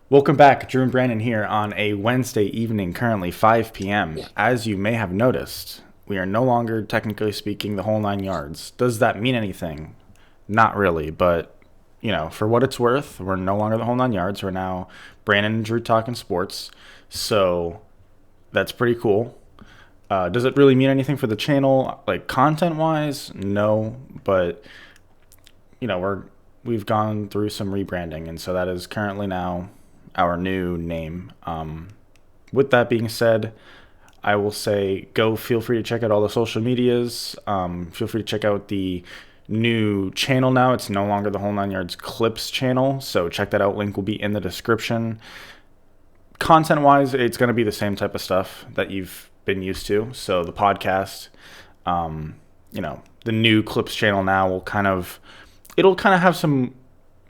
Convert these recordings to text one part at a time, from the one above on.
Welcome back, Drew and Brandon here on a Wednesday evening, currently 5 p.m. As you may have noticed, we are no longer technically speaking the whole 9 yards. Does that mean anything? Not really, but for what it's worth, we're no longer the whole 9 yards. We're now Brandon and Drew talking sports, so that's pretty cool. Does it really mean anything for the channel, like content wise? No, but we've gone through some rebranding, and so that is currently now our new name. With that being said, I will say go feel free to check out all the social medias. Feel free to check out the new channel now. It's no longer the Whole 9 Yards Clips channel, so check that out. Link will be in the description. Content wise, it's going to be the same type of stuff that you've been used to. So the podcast, the new Clips channel now it'll kind of have some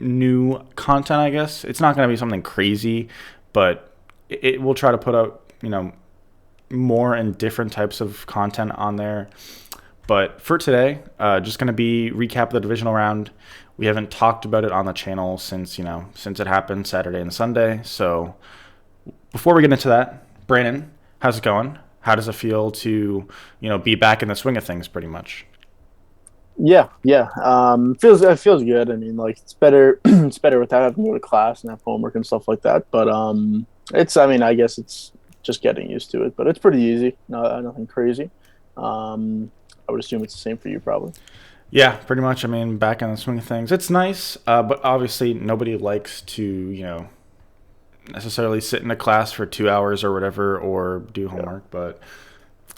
new content, I guess. It's not going to be something crazy, but it will try to put out, more and different types of content on there. But for today, just going to be recap the divisional round. We haven't talked about it on the channel since it happened Saturday and Sunday. So before we get into that, Brandon, how's it going? How does it feel to, be back in the swing of things pretty much? Yeah. It feels good. I mean, like it's better it's better without having to go to class and have homework and stuff like that. But I guess it's just getting used to it. But it's pretty easy. No, nothing crazy. I would assume it's the same for you, probably. Yeah, pretty much. I mean, back in the swing of things. It's nice, but obviously nobody likes to, necessarily sit in a class for 2 hours or whatever or do Yeah. homework, but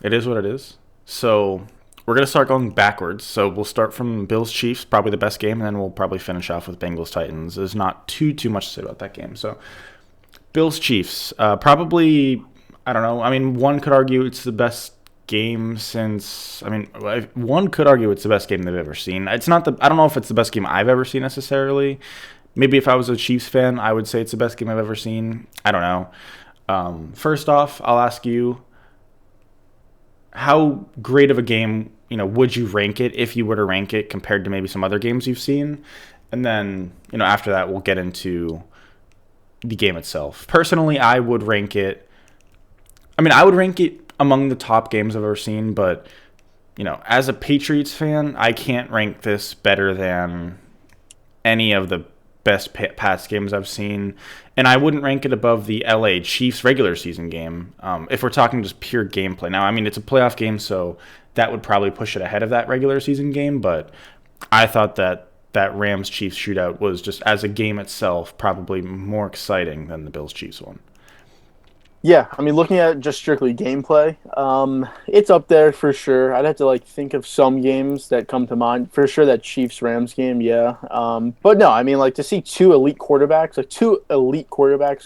it is what it is. So we're going to start going backwards. So we'll start from Bills Chiefs, probably the best game, and then we'll probably finish off with Bengals Titans. There's not too much to say about that game. So Bills Chiefs, probably, I don't know. I mean, one could argue it's the best game since, one could argue it's the best game they've ever seen. I don't know if it's the best game I've ever seen necessarily. Maybe if I was a Chiefs fan, I would say it's the best game I've ever seen. I don't know. First off, I'll ask you, how great of a game, would you rank it if you were to rank it compared to maybe some other games you've seen? And then, after that, we'll get into the game itself. Personally, I would rank it among the top games I've ever seen, but, as a Patriots fan, I can't rank this better than any of the best Pats games I've seen, and I wouldn't rank it above the LA Chiefs regular season game if we're talking just pure gameplay. Now, I mean, it's a playoff game, so that would probably push it ahead of that regular season game, but I thought that Rams Chiefs shootout was just as a game itself probably more exciting than the Bills Chiefs one. Yeah, I mean, looking at just strictly gameplay, it's up there for sure. I'd have to think of some games that come to mind. For sure, that Chiefs Rams game, yeah. But no, I mean, to see two elite quarterbacks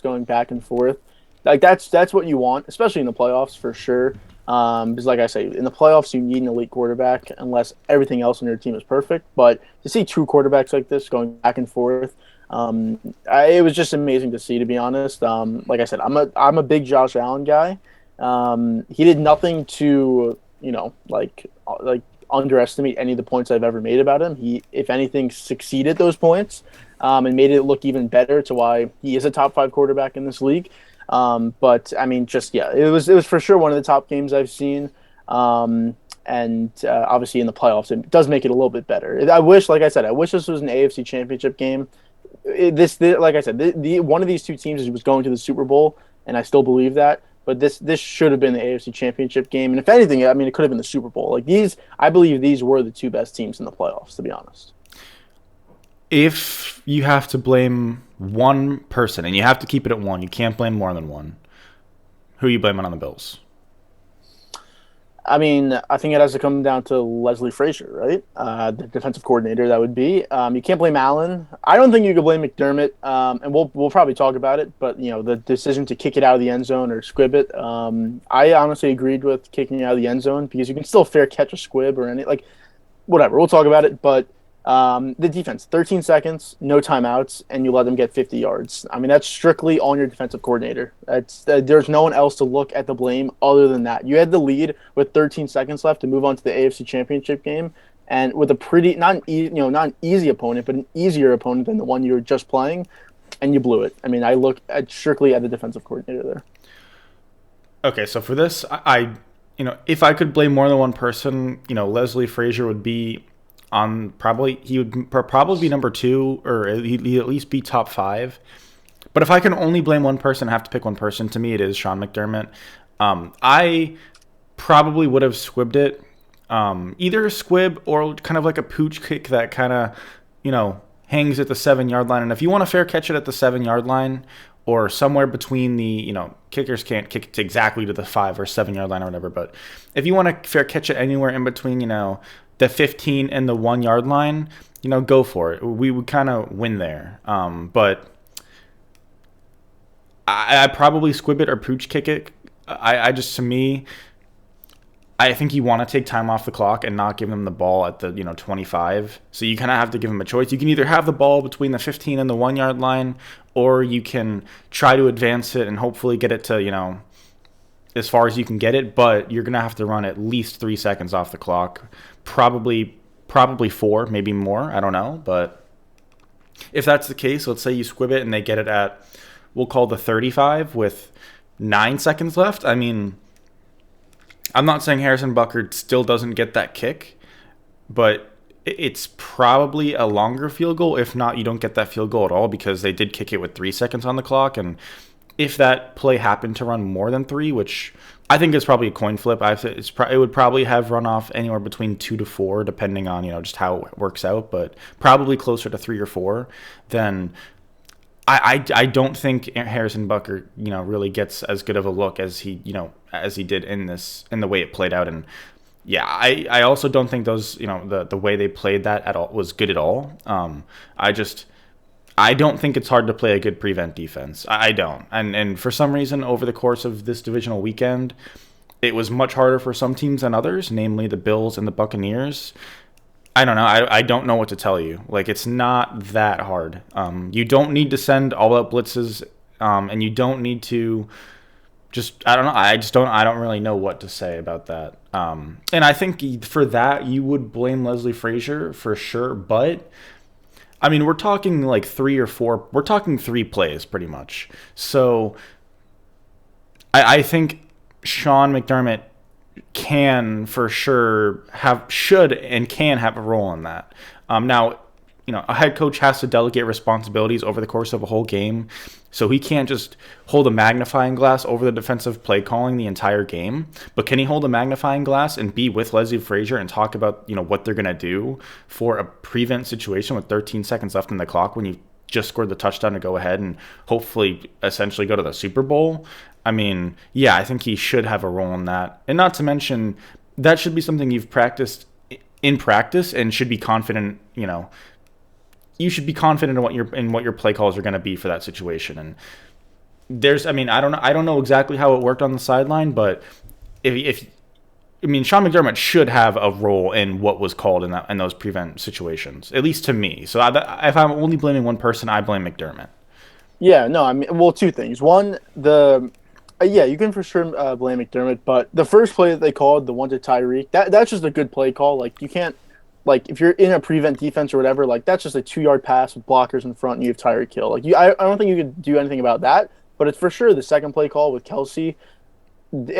going back and forth, that's what you want, especially in the playoffs for sure. Because like I say, in the playoffs you need an elite quarterback unless everything else on your team is perfect. But to see two quarterbacks like this going back and forth. It was just amazing to see, to be honest. Like I said, I'm a big Josh Allen guy. He did nothing to underestimate any of the points I've ever made about him. He, if anything, succeeded those points and made it look even better to why he is a top five quarterback in this league. But I mean, just yeah, it was for sure one of the top games I've seen. And obviously in the playoffs, it does make it a little bit better. Like I said, I wish this was an AFC Championship game. Like I said, one of these two teams was going to the Super Bowl, and I still believe that. But this should have been the AFC Championship game, and if anything, I mean, it could have been the Super Bowl. I believe these were the two best teams in the playoffs, to be honest. If you have to blame one person, and you have to keep it at one, you can't blame more than one, who are you blaming on the Bills? I mean, I think it has to come down to Leslie Frazier, right? The defensive coordinator, that would be. You can't blame Allen. I don't think you could blame McDermott, and we'll probably talk about it. But the decision to kick it out of the end zone or squib it, I honestly agreed with kicking it out of the end zone because you can still fair catch a squib or whatever. We'll talk about it, but the defense, 13 seconds, no timeouts, and you let them get 50 yards. I mean, that's strictly on your defensive coordinator. There's no one else to look at the blame other than that. You had the lead with 13 seconds left to move on to the AFC Championship game, and with a pretty not an easy opponent, but an easier opponent than the one you were just playing. and you blew it. I mean, I look at strictly at the defensive coordinator there. Okay, so for this, if I could blame more than one person, Leslie Frazier would be on he would probably be number two, or he'd at least be top five. But if I can only blame one person, I have to pick one person. To me, it is Sean McDermott. I probably would have squibbed it, either a squib or kind of like a pooch kick that kind of, hangs at the 7 yard line. And if you want to fair catch it at the 7 yard line, or somewhere between kickers can't kick it exactly to the 5 or 7 yard line or whatever. But if you want to fair catch it anywhere in between, the 15 and the 1 yard line, go for it. We would kind of win there. But I probably squib it or pooch kick it. I just, to me, I think you want to take time off the clock and not give them the ball at the 25. So you kind of have to give them a choice. You can either have the ball between the 15 and the 1 yard line, or you can try to advance it and hopefully get it to as far as you can get it. But you're gonna have to run at least 3 seconds off the clock, probably 4, maybe more. I don't know, but if that's the case, let's say you squib it and they get it at, we'll call the 35 with 9 seconds left. I mean, I'm not saying Harrison Butker still doesn't get that kick, but it's probably a longer field goal. If not, you don't get that field goal at all, because they did kick it with 3 seconds on the clock. And if that play happened to run more than 3, which I think is probably a coin flip, it would probably have run off anywhere between 2 to 4, depending on just how it works out, but probably closer to 3 or 4, then I don't think Harrison Butker really gets as good of a look as he did in the way it played out. And yeah, I also don't think those the way they played that at all was good at all. I don't think it's hard to play a good prevent defense. I don't. And for some reason, over the course of this divisional weekend, it was much harder for some teams than others, namely the Bills and the Buccaneers. I don't know. I don't know what to tell you. Like, it's not that hard. You don't need to send all-out blitzes, and you don't need to I don't know. I don't really know what to say about that. And I think for that, you would blame Leslie Frazier for sure. But, I mean, we're talking like 3 or 4. We're talking 3 plays pretty much. So, I think Sean McDermott can for sure should and can have a role in that. Now, a head coach has to delegate responsibilities over the course of a whole game, so he can't just hold a magnifying glass over the defensive play calling the entire game. But can he hold a magnifying glass and be with Leslie Frazier and talk about what they're gonna do for a prevent situation with 13 seconds left in the clock when you just scored the touchdown to go ahead and hopefully essentially go to the Super Bowl? I mean, yeah, I think he should have a role in that. And not to mention, that should be something you've practiced in practice and should be confident, you should be confident in what your play calls are going to be for that situation. And I don't know exactly how it worked on the sideline, but Sean McDermott should have a role in what was called in those prevent situations, at least to me. So if I'm only blaming one person, I blame McDermott. Yeah, no, I mean, well, 2 things. One, you can for sure blame McDermott, but the first play that they called, the one to Tyreek, that's just a good play call. Like, you can't, like, if you're in a prevent defense or whatever, like, that's just a 2-yard pass with blockers in front and you have Tyreek Hill. Like, I don't think you could do anything about that, but it's for sure the second play call with Kelsey.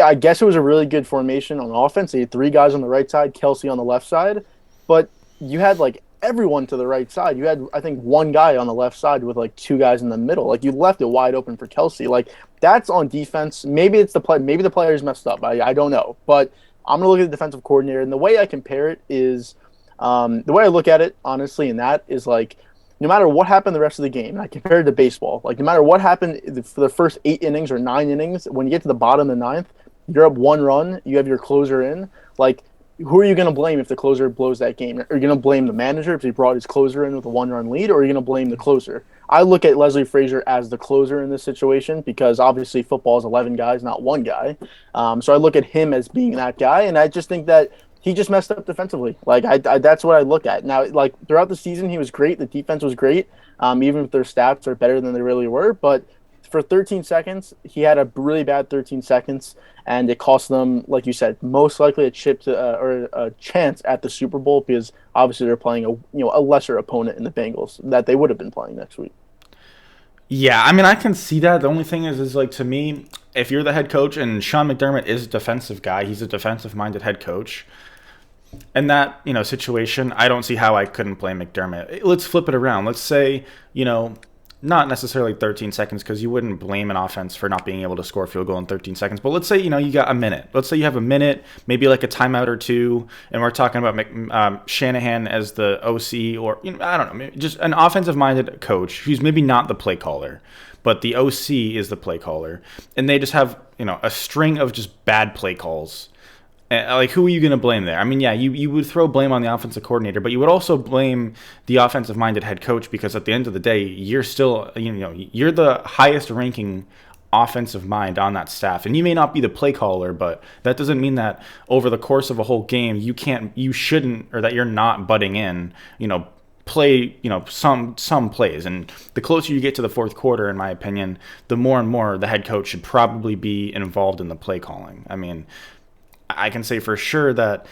I guess it was a really good formation on offense. They had 3 guys on the right side, Kelsey on the left side, but you had, like, everyone to the right side. You had, I think, 1 guy on the left side with like 2 guys in the middle. Like, you left it wide open for Kelsey. Like, that's on defense. Maybe it's maybe the players messed up. I don't know. But I'm gonna look at the defensive coordinator, and the way I compare it is, the way I look at it, honestly, and that is like, no matter what happened the rest of the game, and I compare it to baseball. Like, no matter what happened for the first 8 innings or 9 innings, when you get to the bottom of the 9th, you're up 1 run. You have your closer in. Like, who are you going to blame if the closer blows that game? Are you going to blame the manager if he brought his closer in with a 1-run lead, or are you going to blame the closer? I look at Leslie Frazier as the closer in this situation because obviously football is 11 guys, not 1 guy. So I look at him as being that guy, and I just think that he just messed up defensively. Like, I that's what I look at. Now, like, throughout the season, he was great. The defense was great, even if their stats are better than they really were. But for 13 seconds, he had a really bad 13 seconds, and it cost them, like you said, most likely a chip or a chance at the Super Bowl because obviously they're playing a lesser opponent in the Bengals that they would have been playing next week. Yeah, I mean, I can see that. The only thing is like to me, if you're the head coach and Sean McDermott is a defensive guy, he's a defensive-minded head coach. In that situation, I don't see how I couldn't blame McDermott. Let's flip it around. Let's say not necessarily 13 seconds because you wouldn't blame an offense for not being able to score a field goal in 13 seconds. But let's say you got a minute. Let's say you have a minute, maybe like a timeout or two, and we're talking about Shanahan as the OC, or I don't know, maybe just an offensive-minded coach who's maybe not the play caller, but the OC is the play caller, and they just have a string of just bad play calls. Like, who are you going to blame there? I mean, yeah, you would throw blame on the offensive coordinator, but you would also blame the offensive-minded head coach because at the end of the day, you're still, you're the highest-ranking offensive mind on that staff, and you may not be the play caller, but that doesn't mean that over the course of a whole game, you shouldn't, or that you're not butting in, play, some plays. And the closer you get to the fourth quarter, in my opinion, the more and more the head coach should probably be involved in the play calling. I mean, I can say for sure that,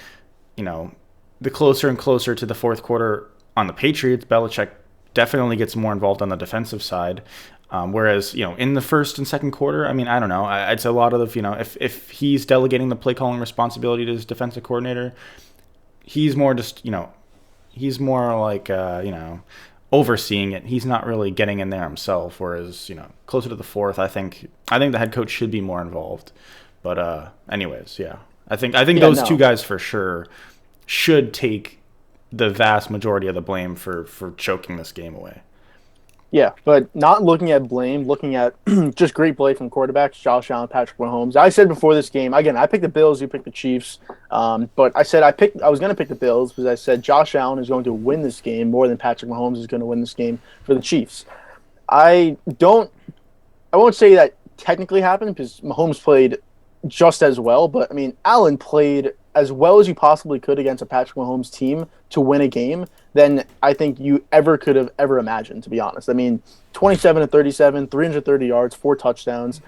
the closer and closer to the fourth quarter on the Patriots, Belichick definitely gets more involved on the defensive side. Whereas, in the first and second quarter, I mean, I don't know. It's a lot of, if he's delegating the play calling responsibility to his defensive coordinator, he's more just, he's more like, overseeing it. He's not really getting in there himself. Whereas, closer to the fourth, I think the head coach should be more involved. But anyways, yeah. I think those two guys for sure should take the vast majority of the blame for choking this game away. Yeah, but not looking at blame, looking at just great play from quarterbacks, Josh Allen, Patrick Mahomes. I said before this game, again, I picked the Bills, you picked the Chiefs, but I said I was going to pick the Bills because I said Josh Allen is going to win this game more than Patrick Mahomes is going to win this game for the Chiefs. I don't, I won't say that technically happened because Mahomes played just as well, but I mean, Allen played as well as you possibly could against a Patrick Mahomes team to win a game than I think you ever could have ever imagined, to be honest. I mean, 27 to 37, 330 yards, 4 touchdowns,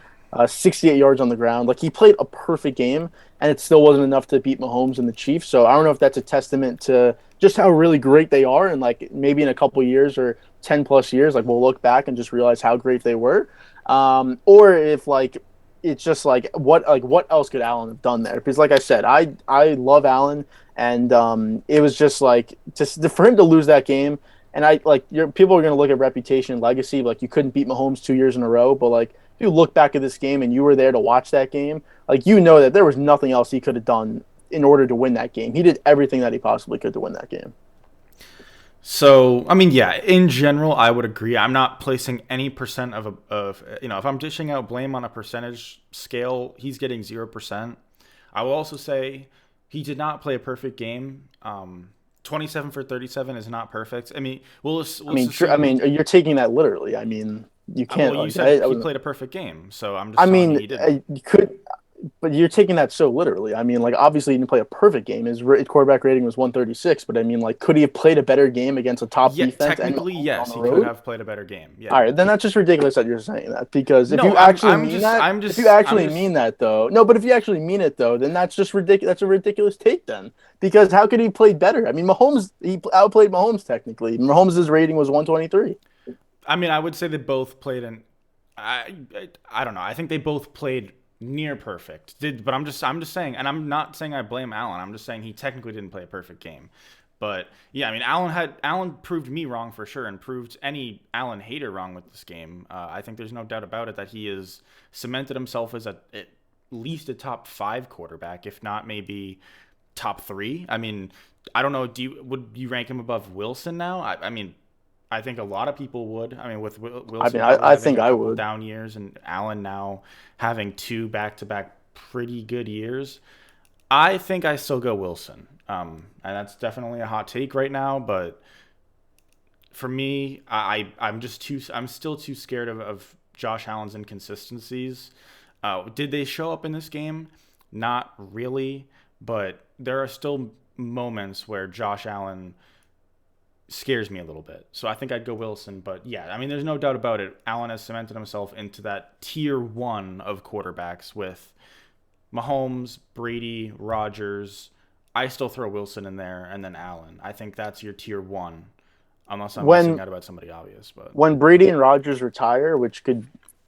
68 yards on the ground. Like, he played a perfect game, and it still wasn't enough to beat Mahomes and the Chiefs. So I don't know if that's a testament to just how really great they are, and like maybe in a couple years or 10 plus years, like we'll look back and just realize how great they were, or if like it's just like what else could Allen have done there? Because like I said, I love Allen, and it was just like just for him to lose that game. And people are gonna look at reputation and legacy, like you couldn't beat Mahomes 2 years in a row, but like if you look back at this game and you were there to watch that game, like that there was nothing else he could have done in order to win that game. He did everything that he possibly could to win that game. So, I mean, yeah, in general, I would agree. I'm not placing any percent of if I'm dishing out blame on a percentage scale, he's getting 0%. I will also say he did not play a perfect game. 27 for 37 is not perfect. I mean, I mean, you're taking that literally. I mean, you can't. Well, you said he played a perfect game, so I'm just I telling you mean, he didn't. you could, but you're taking that so literally. I mean, like obviously he didn't play a perfect game. His quarterback rating was 136, but I mean, like, could he have played a better game against a top Yeah, defense and technically, on yes, the he could road? have played a better game. Yeah. All right, then that's just ridiculous that you're saying that because if No, you actually I'm mean just, that, I'm if you just, I'm actually just. mean that though, no, but if you actually mean it though, then that's just ridiculous. That's a ridiculous take then because how could he play better? I mean, he outplayed Mahomes technically. Mahomes' rating was 123. I mean, I would say they both played in. I don't know. I think they both played near perfect. But I'm just saying, and I'm not saying I blame Allen. I'm just saying he technically didn't play a perfect game. But yeah, I mean, Allen proved me wrong for sure, and proved any Allen hater wrong with this game. I think there's no doubt about it that he has cemented himself as at least a top five quarterback, if not maybe top three. I mean, I don't know. Would you rank him above Wilson now? I mean, I think a lot of people would. I mean, with I Wilson mean, probably I having think a I couple would. down years and Allen now having two back-to-back pretty good years, I think I still go Wilson. And that's definitely a hot take right now, but for me, I'm still too scared of Josh Allen's inconsistencies. Did they show up in this game? Not really, but there are still moments where Josh Allen scares me a little bit. So I think I'd go Wilson. But yeah, I mean, there's no doubt about it. Allen has cemented himself into that tier one of quarterbacks with Mahomes, Brady, Rodgers. I still throw Wilson in there and then Allen. I think that's your tier one. unless I'm missing when out about somebody obvious. But when Brady and Rodgers retire, which could,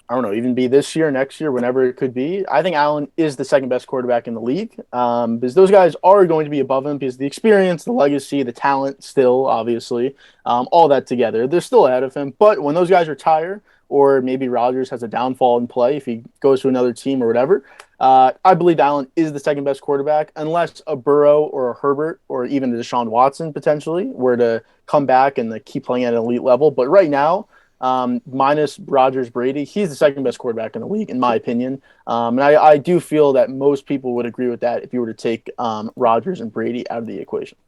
I don't know, even be this year, next year, whenever it could be, I think Allen is the second best quarterback in the league. Because those guys are going to be above him because the experience, the legacy, the talent, still obviously, all that together, they're still ahead of him. But when those guys retire, or maybe Rodgers has a downfall in play if he goes to another team or whatever, I believe Allen is the second best quarterback, unless a Burrow or a Herbert or even a Deshaun Watson potentially were to come back and like, keep playing at an elite level. But right now, minus Rodgers, Brady, he's the second best quarterback in the league, in my opinion. And I do feel that most people would agree with that if you were to take Rodgers and Brady out of the equation.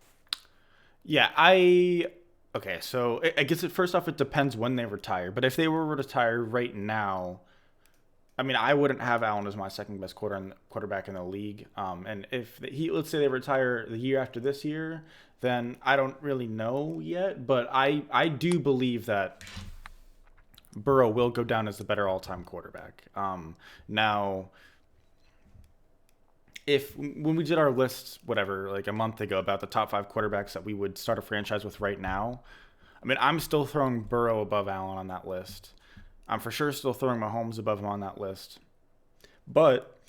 yeah, okay. So I guess first off, it depends when they retire. But if they were to retire right now, I mean, I wouldn't have Allen as my second best quarterback in the league. And if let's say they retire the year after this year, then I don't really know yet. But I do believe that Burrow will go down as the better all-time quarterback. Now, if when we did our list, whatever, like a month ago about the top 5 quarterbacks that we would start a franchise with right now, I mean, I'm still throwing Burrow above Allen on that list. I'm for sure still throwing Mahomes above him on that list. But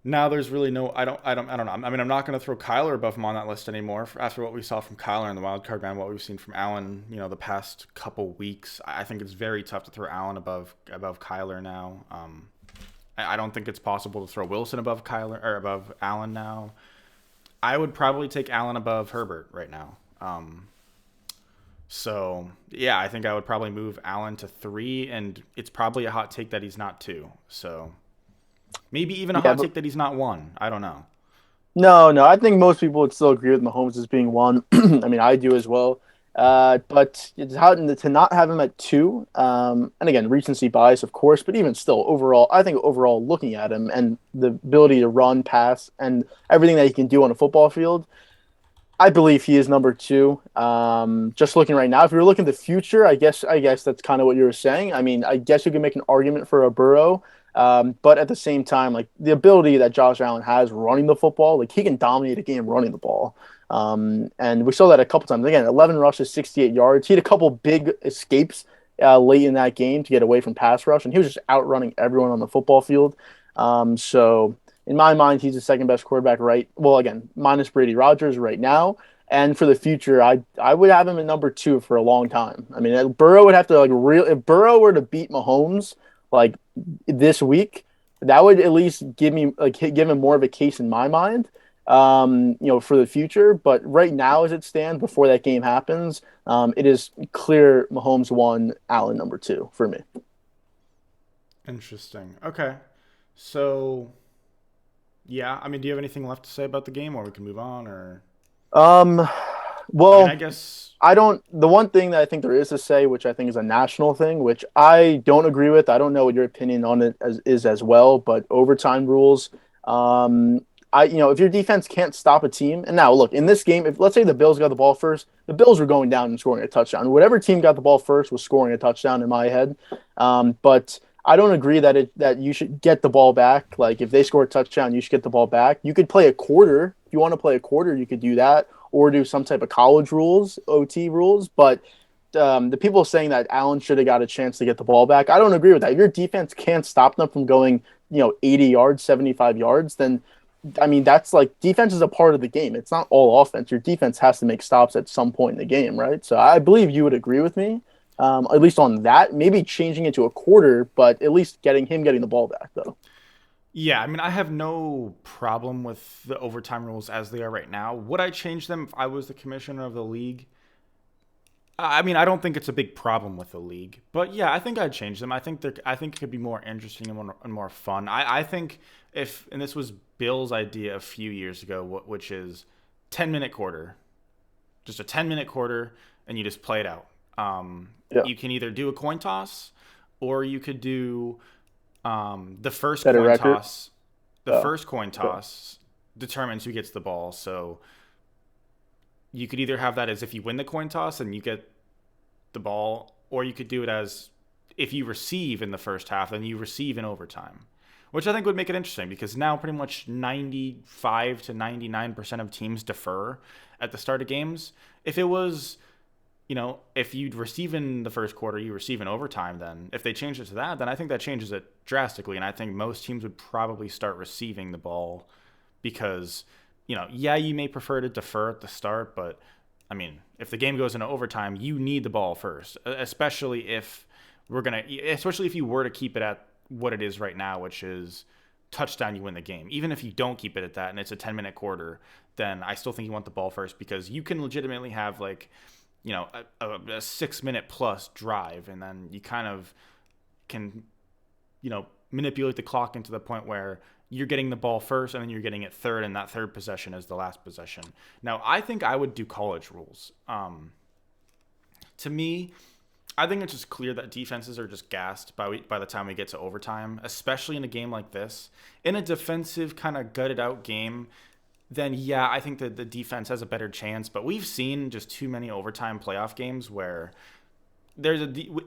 now there's really no, I don't know. I mean, I'm not going to throw Kyler above him on that list anymore after what we saw from Kyler in the wild card round, what we've seen from Allen, the past couple weeks. I think it's very tough to throw Allen above Kyler now. I don't think it's possible to throw Wilson above Kyler or above Allen now. I would probably take Allen above Herbert right now. So yeah, I think I would probably move Allen to 3, and it's probably a hot take that he's not 2. So maybe even a Yeah, hot but take that he's not 1. I don't know. no, I think most people would still agree with Mahomes as being one. I mean, I do as well. But it's hard to not have him at two. And again, recency bias, of course, but even still, overall, I think overall, looking at him and the ability to run, pass, and everything that he can do on a football field, I believe he is number two. Just looking right now, if you're looking at the future, I guess that's kind of what you were saying. I mean, I guess you can make an argument for a Burrow, but at the same time, like the ability that Josh Allen has running the football, like he can dominate a game running the ball. And we saw that a couple times. Again, 11 rushes, 68 yards. He had a couple big escapes late in that game to get away from pass rush, and he was just outrunning everyone on the football field. So in my mind, he's the second best quarterback, right? Well, again, minus Brady Rodgers right now. And for the future, I would have him at number two for a long time. I mean, Burrow would have to like real if Burrow were to beat Mahomes like this week, that would at least give him more of a case in my mind. For the future. But right now, as it stands, before that game happens, it is clear Mahomes one, Allen number two for me. Interesting. Okay. So, yeah, I mean, do you have anything left to say about the game, or we can move on? Or Um, I mean, I well, guess. I don't. The one thing that I think there is to say, which I think is a national thing, which I don't agree with. I don't know what your opinion on it is as well, but overtime rules. Um, if your defense can't stop a team, and now look in this game, if let's say the Bills got the ball first, the Bills were going down and scoring a touchdown. Whatever team got the ball first was scoring a touchdown in my head. But I don't agree that you should get the ball back. Like if they score a touchdown, you should get the ball back. You could play a quarter if you want to play a quarter. You could do that or do some type of college rules, OT rules. But the people saying that Allen should have got a chance to get the ball back, I don't agree with that. If your defense can't stop them from going, 80 yards, 75 yards, then I mean that's like defense is a part of the game. It's not all offense. Your defense has to make stops at some point in the game, right? So I believe you would agree with me, at least on that. Maybe changing it to a quarter, but at least getting the ball back though. Yeah, I mean, I have no problem with the overtime rules as they are right now. Would I change them if I was the commissioner of the league? I mean, I don't think it's a big problem with the league, but yeah, I think I'd change them. I think it could be more interesting and more fun. I think and this was Bill's idea a few years ago, which is 10-minute quarter, just a 10-minute quarter, and you just play it out. Yeah, You can either do a coin toss, or you could do the first better coin record. toss. The Oh, first coin okay. toss determines who gets the ball. So you could either have that as if you win the coin toss and you get the ball, or you could do it as if you receive in the first half, then you receive in overtime, which I think would make it interesting because now pretty much 95 to 99% of teams defer at the start of games. If it was if you'd receive in the first quarter, you receive in overtime, then if they change it to that, then I think that changes it drastically. And I think most teams would probably start receiving the ball because, yeah, you may prefer to defer at the start, but I mean, if the game goes into overtime, you need the ball first, especially if you were to keep it at what it is right now, which is touchdown, you win the game. Even if you don't keep it at that and it's a 10-minute quarter, then I still think you want the ball first because you can legitimately have like, a 6-minute plus drive, and then you kind of can, manipulate the clock into the point where you're getting the ball first and then you're getting it third, and that third possession is the last possession. Now, I think I would do college rules. To me, I think it's just clear that defenses are just gassed by the time we get to overtime, especially in a game like this. In a defensive kind of gutted out game, then yeah, I think that the defense has a better chance. But we've seen just too many overtime playoff games where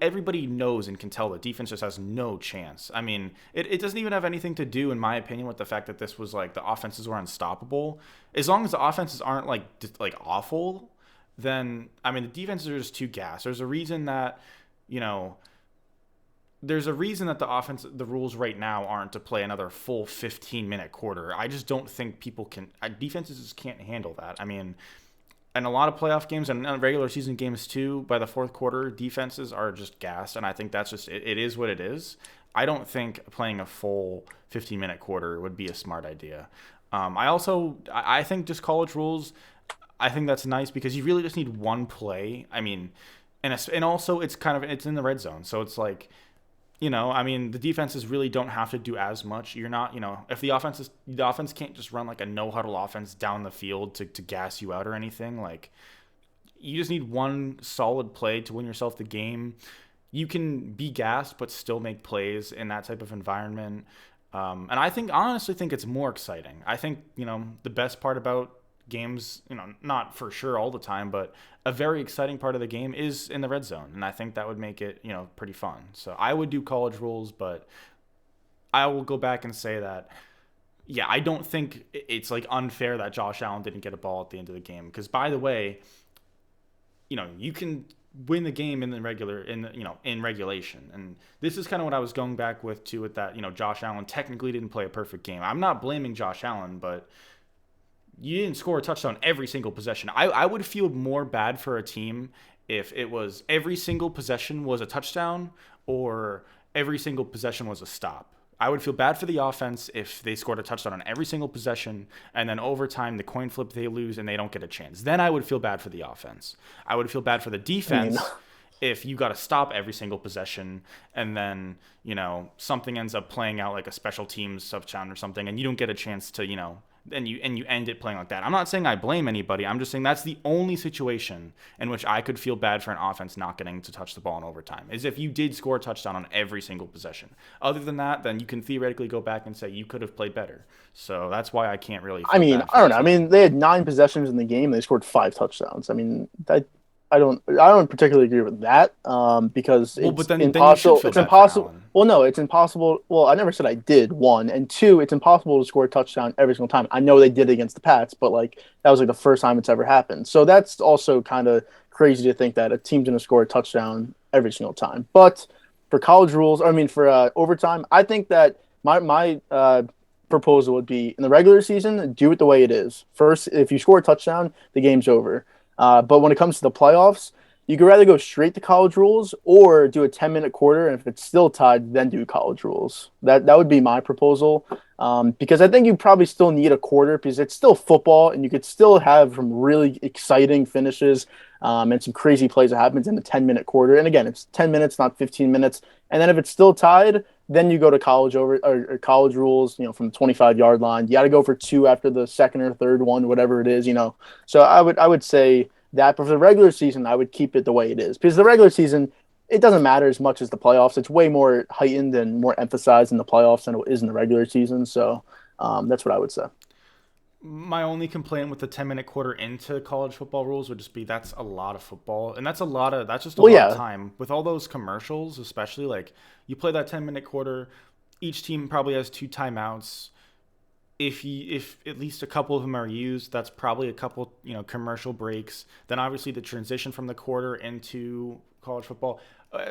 everybody knows and can tell the defense just has no chance. I mean, it doesn't even have anything to do, in my opinion, with the fact that this was like the offenses were unstoppable. As long as the offenses aren't like awful, then I mean the defenses are just too gassed. There's a reason that the rules right now aren't to play another full 15-minute quarter. I just don't think defenses just can't handle that. I mean, in a lot of playoff games and regular season games too, by the fourth quarter, defenses are just gassed, and I think that's just it is what it is. I don't think playing a full 15-minute quarter would be a smart idea. I think just college rules, I think that's nice because you really just need one play. I mean, and also it's in the red zone, so it's like, I mean, the defenses really don't have to do as much. You're not, if the offense can't just run like a no huddle offense down the field to gas you out or anything. Like, you just need one solid play to win yourself the game. You can be gassed but still make plays in that type of environment. And I honestly think it's more exciting. I think, the best part about games, not for sure all the time, but a very exciting part of the game is in the red zone. And I think that would make it, pretty fun. So I would do college rules, but I will go back and say that, yeah, I don't think it's like unfair that Josh Allen didn't get a ball at the end of the game. Because by the way, you can win the game in regulation. And this is kind of what I was going back with that, Josh Allen technically didn't play a perfect game. I'm not blaming Josh Allen, but you didn't score a touchdown every single possession. I would feel more bad for a team if it was every single possession was a touchdown or every single possession was a stop. I would feel bad for the offense if they scored a touchdown on every single possession and then overtime, the coin flip, they lose and they don't get a chance. Then I would feel bad for the offense. I would feel bad for the defense if you got to stop every single possession and then, something ends up playing out like a special teams touchdown or something and you don't get a chance to, and you end it playing like that. I'm not saying I blame anybody. I'm just saying that's the only situation in which I could feel bad for an offense not getting to touch the ball in overtime, is if you did score a touchdown on every single possession. Other than that, then you can theoretically go back and say you could have played better. So that's why I can't really feel I mean, bad I don't know. I mean, they had 9 possessions in the game. They scored 5 touchdowns. I mean, I don't particularly agree with that because it's impossible. It's impossible. Well, no, it's impossible. Well, I never said I did, one. And two, it's impossible to score a touchdown every single time. I know they did it against the Pats, but like that was like the first time it's ever happened. So that's also kind of crazy to think that a team's going to score a touchdown every single time. But for college rules, for overtime, I think that my proposal would be in the regular season, do it the way it is. First, if you score a touchdown, the game's over. But when it comes to the playoffs, you could rather go straight to college rules or do a 10-minute quarter, and if it's still tied, then do college rules. That would be my proposal, because I think you probably still need a quarter because it's still football, and you could still have some really exciting finishes and some crazy plays that happens in a 10-minute quarter. And again, it's 10 minutes, not 15 minutes. And then if it's still tied, then you go to college or college rules, from the 25-yard line. You got to go for 2 after the second or third one, whatever it is, So I would say that, but for the regular season, I would keep it the way it is because the regular season, it doesn't matter as much as the playoffs. It's way more heightened and more emphasized in the playoffs than it is in the regular season. So that's what I would say. My only complaint with the 10-minute quarter into college football rules would just be that's a lot of football, and that's just a lot of time with all those commercials, especially like you play that 10-minute quarter. Each team probably has 2 timeouts. if at least a couple of them are used, that's probably a couple, commercial breaks. Then obviously the transition from the quarter into college football.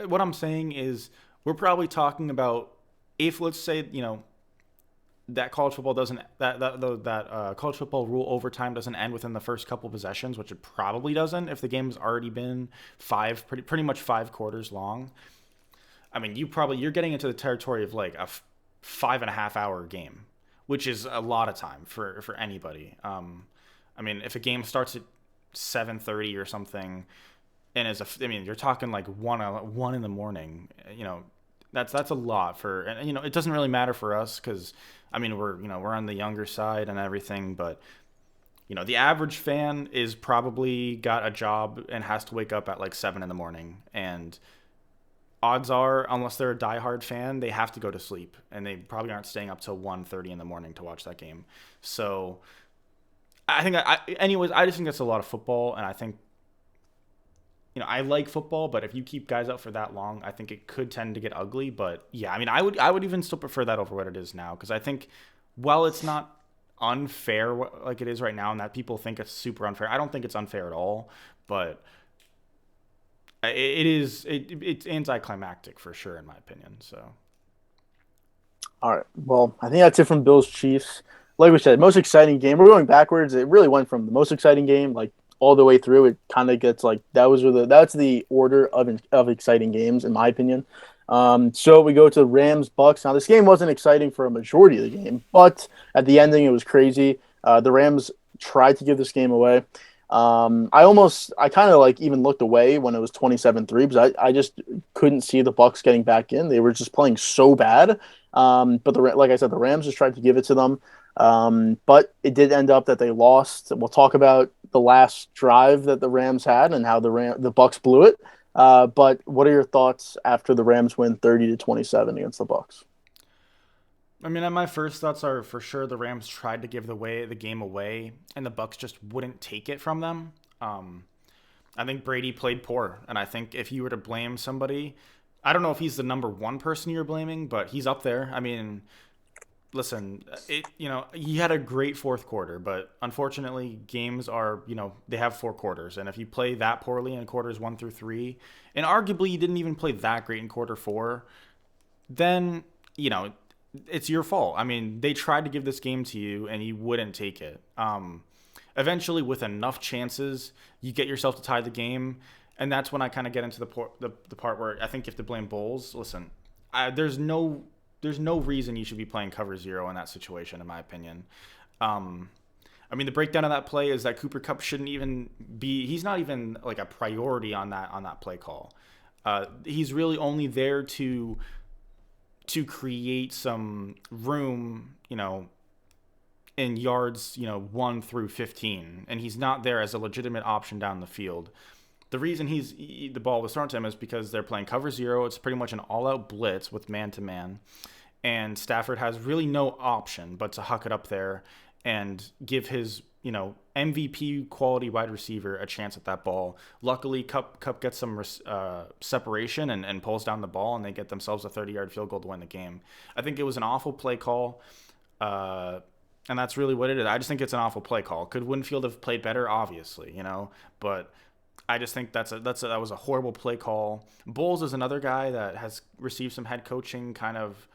What I'm saying is we're probably talking about, if let's say, that college football doesn't that college football rule overtime doesn't end within the first couple possessions, which it probably doesn't if the game's already been pretty much 5 quarters long. I mean, you're getting into the territory of like a 5.5 hour game, which is a lot of time for anybody. I mean, if a game starts at 7:30 or something, and I mean, you're talking like one in the morning. That's a lot for, and it doesn't really matter for us because, I mean, we're on the younger side and everything, but the average fan is probably got a job and has to wake up at like 7 in the morning, and odds are, unless they're a diehard fan, they have to go to sleep, and they probably aren't staying up till 1:30 in the morning to watch that game. So I think, anyways, I just think that's a lot of football, and I think, I like football, but if you keep guys out for that long, I think it could tend to get ugly. But yeah, I mean, I would even still prefer that over what it is now, because I think, while it's not unfair like it is right now, and that people think it's super unfair, I don't think it's unfair at all. But it's anticlimactic for sure, in my opinion. So All right. Well, I think that's it from Bills Chiefs. Like we said, most exciting game. We're going backwards. It really went from the most exciting game, like all the way through. It kind of gets like that's the order of exciting games, in my opinion. So we go to Rams Bucks. Now this game wasn't exciting for a majority of the game, but at the ending it was crazy. The Rams tried to give this game away. I kind of like even looked away when it was 27-3 because I just couldn't see the Bucks getting back in. They were just playing so bad. But like I said, the Rams just tried to give it to them. But it did end up that they lost. We'll talk about the last drive that the Rams had and how the Bucks blew it. But what are your thoughts after the Rams win 30-27 against the Bucks? I mean, my first thoughts are, for sure, the Rams tried to give the game away, and the Bucks just wouldn't take it from them. I think Brady played poor, and I think if you were to blame somebody, I don't know if he's the number one person you're blaming, but he's up there. I mean, listen, he had a great fourth quarter, but unfortunately, games are, they have 4 quarters, and if you play that poorly in quarters 1 through 3, and arguably you didn't even play that great in quarter 4, then it's your fault. I mean, they tried to give this game to you, and you wouldn't take it. Eventually, with enough chances, you get yourself to tie the game, and that's when I kind of get into the part where I think you have to blame Bowles. Listen, there's no reason you should be playing cover zero in that situation, in my opinion. I mean, the breakdown of that play is that Cooper Kupp shouldn't even be. He's not even like a priority on that play call. He's really only there to create some room, in yards, 1 through 15, and he's not there as a legitimate option down the field. The reason the ball was thrown to him is because they're playing cover zero. It's pretty much an all-out blitz with man-to-man, and Stafford has really no option but to huck it up there and give his, MVP quality wide receiver a chance at that ball. Luckily, Kupp gets some separation and pulls down the ball, and they get themselves a 30-yard field goal to win the game. I think it was an awful play call, and that's really what it is. I just think it's an awful play call. Could Winfield have played better? Obviously, but I just think that was a horrible play call. Bowles is another guy that has received some head coaching kind of,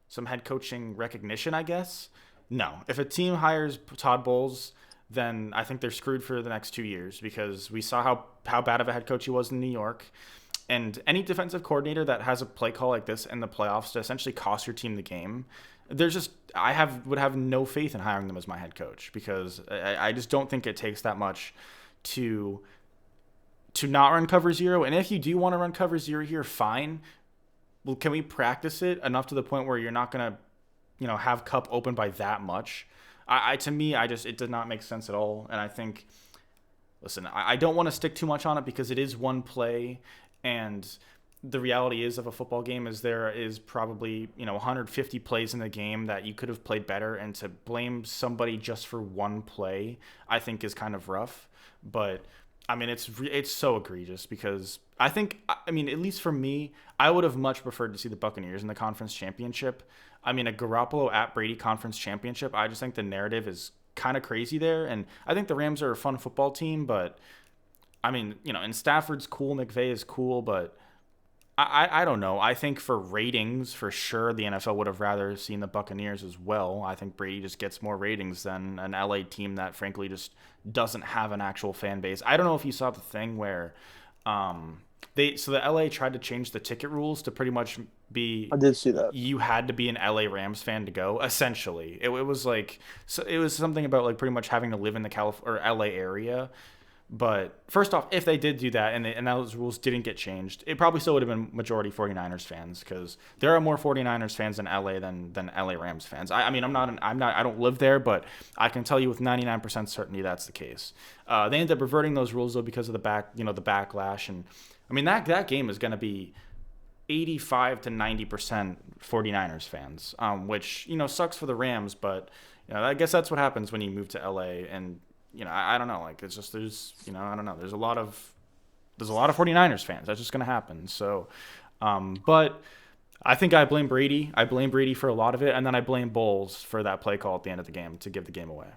some head coaching recognition, I guess. No, if a team hires Todd Bowles, then I think they're screwed for the next 2 years, because we saw how bad of a head coach he was in New York. And any defensive coordinator that has a play call like this in the playoffs to essentially cost your team the game, would have no faith in hiring them as my head coach, because I just don't think it takes that much to not run cover zero. And if you do want to run cover zero here, fine. Well, can we practice it enough to the point where you're not gonna, have Kupp open by that much? To me, it did not make sense at all. And I think, listen, I don't want to stick too much on it because it is one play, and the reality is of a football game is there is probably 150 plays in the game that you could have played better, and to blame somebody just for one play I think is kind of rough. But I mean, it's so egregious because I mean, at least for me, I would have much preferred to see the Buccaneers in the conference championship. I mean, a Garoppolo at Brady conference championship. I just think the narrative is kind of crazy there, and I think the Rams are a fun football team, but I mean, and Stafford's cool, McVay is cool, but I don't know. I think for ratings, for sure, the NFL would have rather seen the Buccaneers as well. I think Brady just gets more ratings than an LA team that, frankly, just doesn't have an actual fan base. I don't know if you saw the thing where the LA tried to change the ticket rules to pretty much I be did see that. you had to be an LA Rams fan to go. Essentially, it was like so it was something about like pretty much having to live in the or LA area. But first off, if they did do that and those rules didn't get changed, it probably still would have been majority 49ers fans because there are more 49ers fans in LA than LA Rams fans. I mean, I don't live there, but I can tell you with 99% certainty that's the case. They ended up reverting those rules though because of the backlash. And I mean, that game is going to be 85 to 90% 49ers fans, which, sucks for the Rams, but I guess that's what happens when you move to LA. And I don't know. Like, it's just, I don't know. There's a lot of 49ers fans. That's just going to happen. So, but I think I blame Brady. I blame Brady for a lot of it. And then I blame Bowles for that play call at the end of the game to give the game away.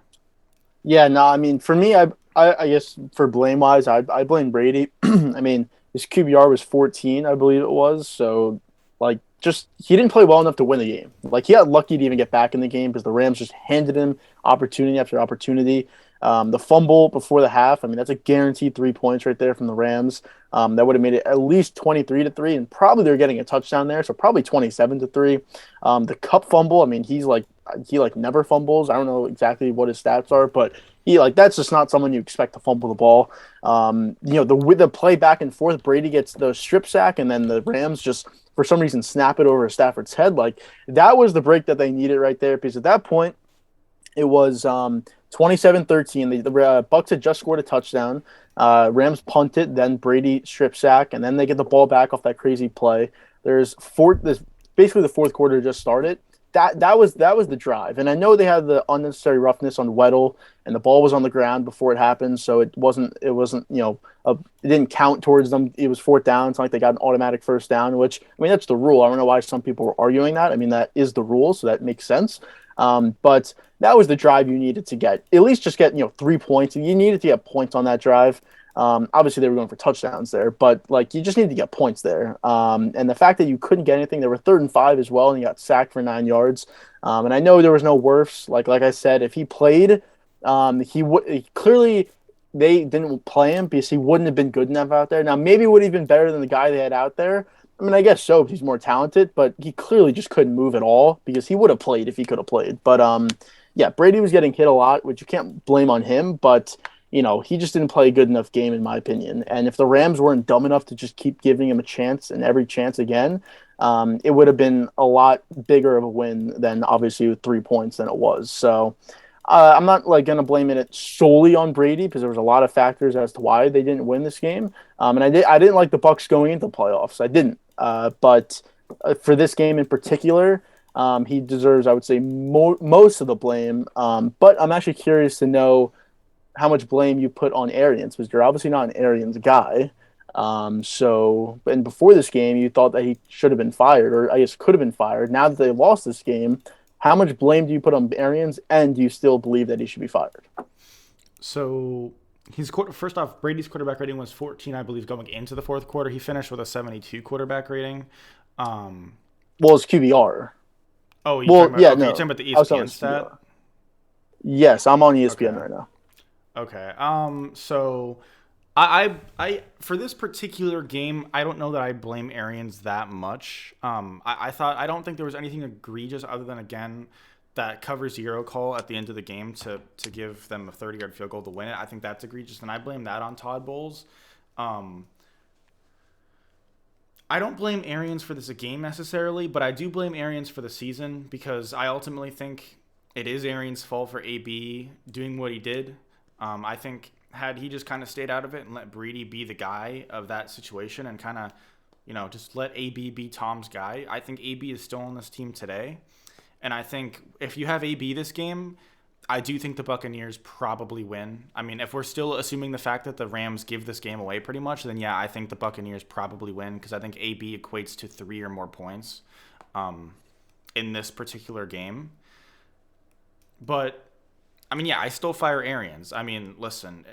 Yeah, no, I mean, for me, I guess for blame wise, I blame Brady. I mean, his QBR was 14, I believe it was. So, like, just he didn't play well enough to win the game. Like, he got lucky to even get back in the game because the Rams just handed him opportunity after opportunity. The fumble before the half, I mean, that's a guaranteed 3 points right there from the Rams. That would have made it at least 23-3, and probably they're getting a touchdown there, so probably 27-3. The Cup fumble, I mean, he never fumbles. I don't know exactly what his stats are, but he that's just not someone you expect to fumble the ball. With the play back and forth, Brady gets the strip sack, and then the Rams just for some reason snap it over Stafford's head. Like that was the break that they needed right there, because at that point it was 27-13. The Bucks had just scored a touchdown. Rams punt it, then Brady strip sack, and then they get the ball back off that crazy play. There's basically the fourth quarter just started. That was the drive, and I know they had the unnecessary roughness on Weddle, and the ball was on the ground before it happened, so it didn't count towards them. It was fourth down. It's not like they got an automatic first down, which I mean that's the rule. I don't know why some people were arguing that. I mean that is the rule, so that makes sense. But that was the drive you needed to get. At least just get 3 points. You needed to get points on that drive. Obviously, they were going for touchdowns there, but like you just needed to get points there. And the fact that you couldn't get anything, they were 3rd and 5 as well, and you got sacked for 9 yards. And I know there was no Wirfs. Like I said, if he played, he would clearly they didn't play him because he wouldn't have been good enough out there. Now maybe it would have been better than the guy they had out there. I mean, I guess so. He's more talented, but he clearly just couldn't move at all because he would have played if he could have played. But yeah, Brady was getting hit a lot, which you can't blame on him. But he just didn't play a good enough game, in my opinion. And if the Rams weren't dumb enough to just keep giving him a chance and every chance again, it would have been a lot bigger of a win than obviously with 3 points than it was. So I'm not gonna blame it solely on Brady because there was a lot of factors as to why they didn't win this game. And I didn't like the Bucks going into the playoffs. I didn't. But for this game in particular, he deserves, I would say, most of the blame. But I'm actually curious to know how much blame you put on Arians, because you're obviously not an Arians guy. And before this game, you thought that he should have been fired, or I guess could have been fired. Now that they lost this game, how much blame do you put on Arians, and do you still believe that he should be fired? So first off, Brady's quarterback rating was 14, I believe, going into the fourth quarter. He finished with a 72 quarterback rating. Well, it's QBR. Oh, Yeah, you're no, talking about the I was ESPN talking stat? QBR. Yes, I'm on Okay. ESPN right now. Okay. So I for this particular game, I don't know that I blame Arians that much. I don't think there was anything egregious other than, again, that cover zero call at the end of the game to give them a 30-yard field goal to win it. I think that's egregious, and I blame that on Todd Bowles. I don't blame Arians for this game necessarily, but I do blame Arians for the season because I ultimately think it is Arians' fault for AB doing what he did. I think had he just kind of stayed out of it and let Brady be the guy of that situation and kind of, just let AB be Tom's guy, I think AB is still on this team today. And I think if you have AB this game, I do think the Buccaneers probably win. I mean, if we're still assuming the fact that the Rams give this game away pretty much, then yeah, I think the Buccaneers probably win because I think AB equates to 3 or more points in this particular game. But I mean, yeah, I still fire Arians. I mean, listen,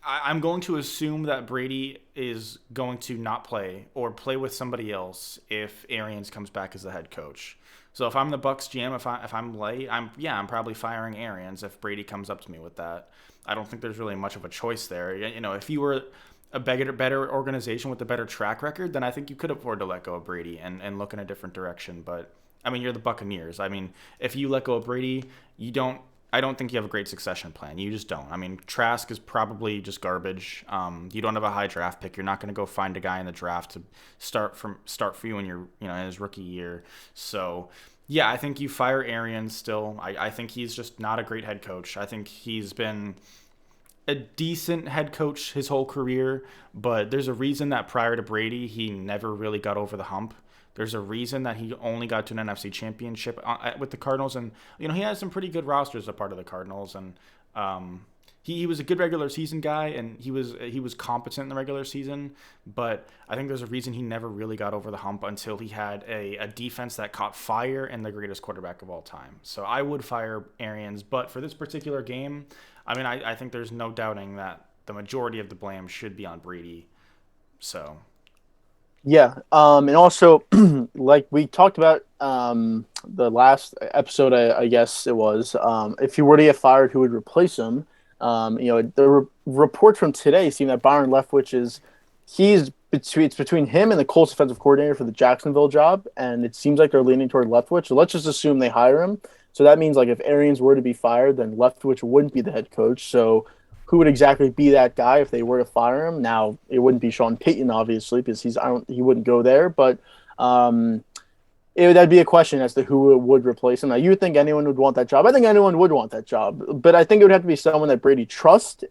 I'm going to assume that Brady is going to not play or play with somebody else if Arians comes back as the head coach. So if I'm the Bucks GM, if I'm late, I'm probably firing Arians if Brady comes up to me with that. I don't think there's really much of a choice there. You know, if you were a better organization with a better track record, then I think you could afford to let go of Brady and look in a different direction. But I mean, you're the Buccaneers. I mean, if you let go of Brady, you don't. I don't think you have a great succession plan. You just don't. I mean, Trask is probably just garbage. You don't have a high draft pick. You're not going to go find a guy in the draft to start for you in your in his rookie year. So yeah, I think you fire Arians still. I think he's just not a great head coach. I think he's been a decent head coach his whole career, but there's a reason that prior to Brady, he never really got over the hump. There's a reason that he only got to an NFC Championship with the Cardinals, and he has some pretty good rosters a part of the Cardinals, and he was a good regular season guy, and he was competent in the regular season. But I think there's a reason he never really got over the hump until he had a defense that caught fire and the greatest quarterback of all time. So I would fire Arians, but for this particular game, I mean, I think there's no doubting that the majority of the blame should be on Brady. So Yeah, and also like we talked about the last episode, I guess it was. If he were to get fired, who would replace him? The reports from today seem that Byron Leftwich it's between him and the Colts defensive coordinator for the Jacksonville job, and it seems like they're leaning toward Leftwich. So let's just assume they hire him. So that means like if Arians were to be fired, then Leftwich wouldn't be the head coach. So who would exactly be that guy if they were to fire him? Now it wouldn't be Sean Payton, obviously, because he wouldn't go there. But um, that'd be a question as to who would replace him. Now you would think anyone would want that job. I think anyone would want that job, but I think it would have to be someone that Brady trusts,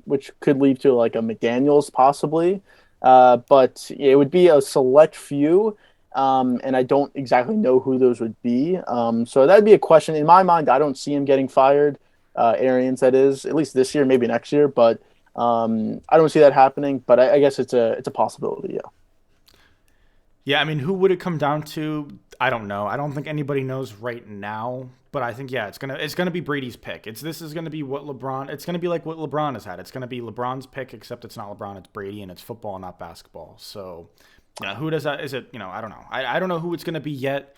which could lead to like a McDaniel's possibly. But it would be a select few. And I don't exactly know who those would be. So that'd be a question in my mind. I don't see him getting fired. Arians, that is, at least this year, maybe next year, but I don't see that happening. But I guess it's a possibility. Yeah. yeah, I mean, who would it come down to? I don't know. I don't think anybody knows right now. But I think yeah, it's gonna be Brady's pick. This is gonna be what LeBron. It's gonna be like what LeBron has had. It's gonna be LeBron's pick, except it's not LeBron. It's Brady, and it's football, not basketball. So, who does that? Is it? I don't know. I don't know who it's gonna be yet.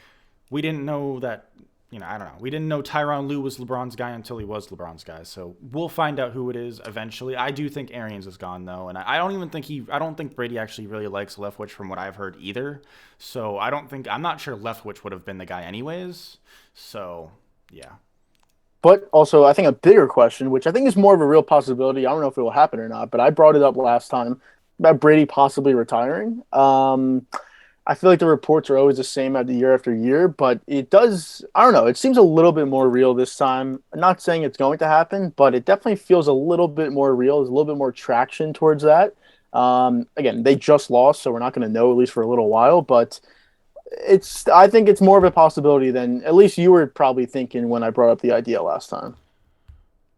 We didn't know that. I don't know. We didn't know Tyronn Lue was LeBron's guy until he was LeBron's guy. So we'll find out who it is eventually. I do think Arians is gone though, and I don't even think I don't think Brady actually really likes Leftwich from what I've heard either. So I'm not sure Leftwich would have been the guy anyways. So yeah. But also, I think a bigger question, which I think is more of a real possibility. I don't know if it will happen or not, but I brought it up last time about Brady possibly retiring. I feel like the reports are always the same at the year after year, but it does. I don't know. It seems a little bit more real this time. I'm not saying it's going to happen, but it definitely feels a little bit more real. There's a little bit more traction towards that. Again, they just lost, so we're not going to know at least for a little while. But I think it's more of a possibility than at least you were probably thinking when I brought up the idea last time.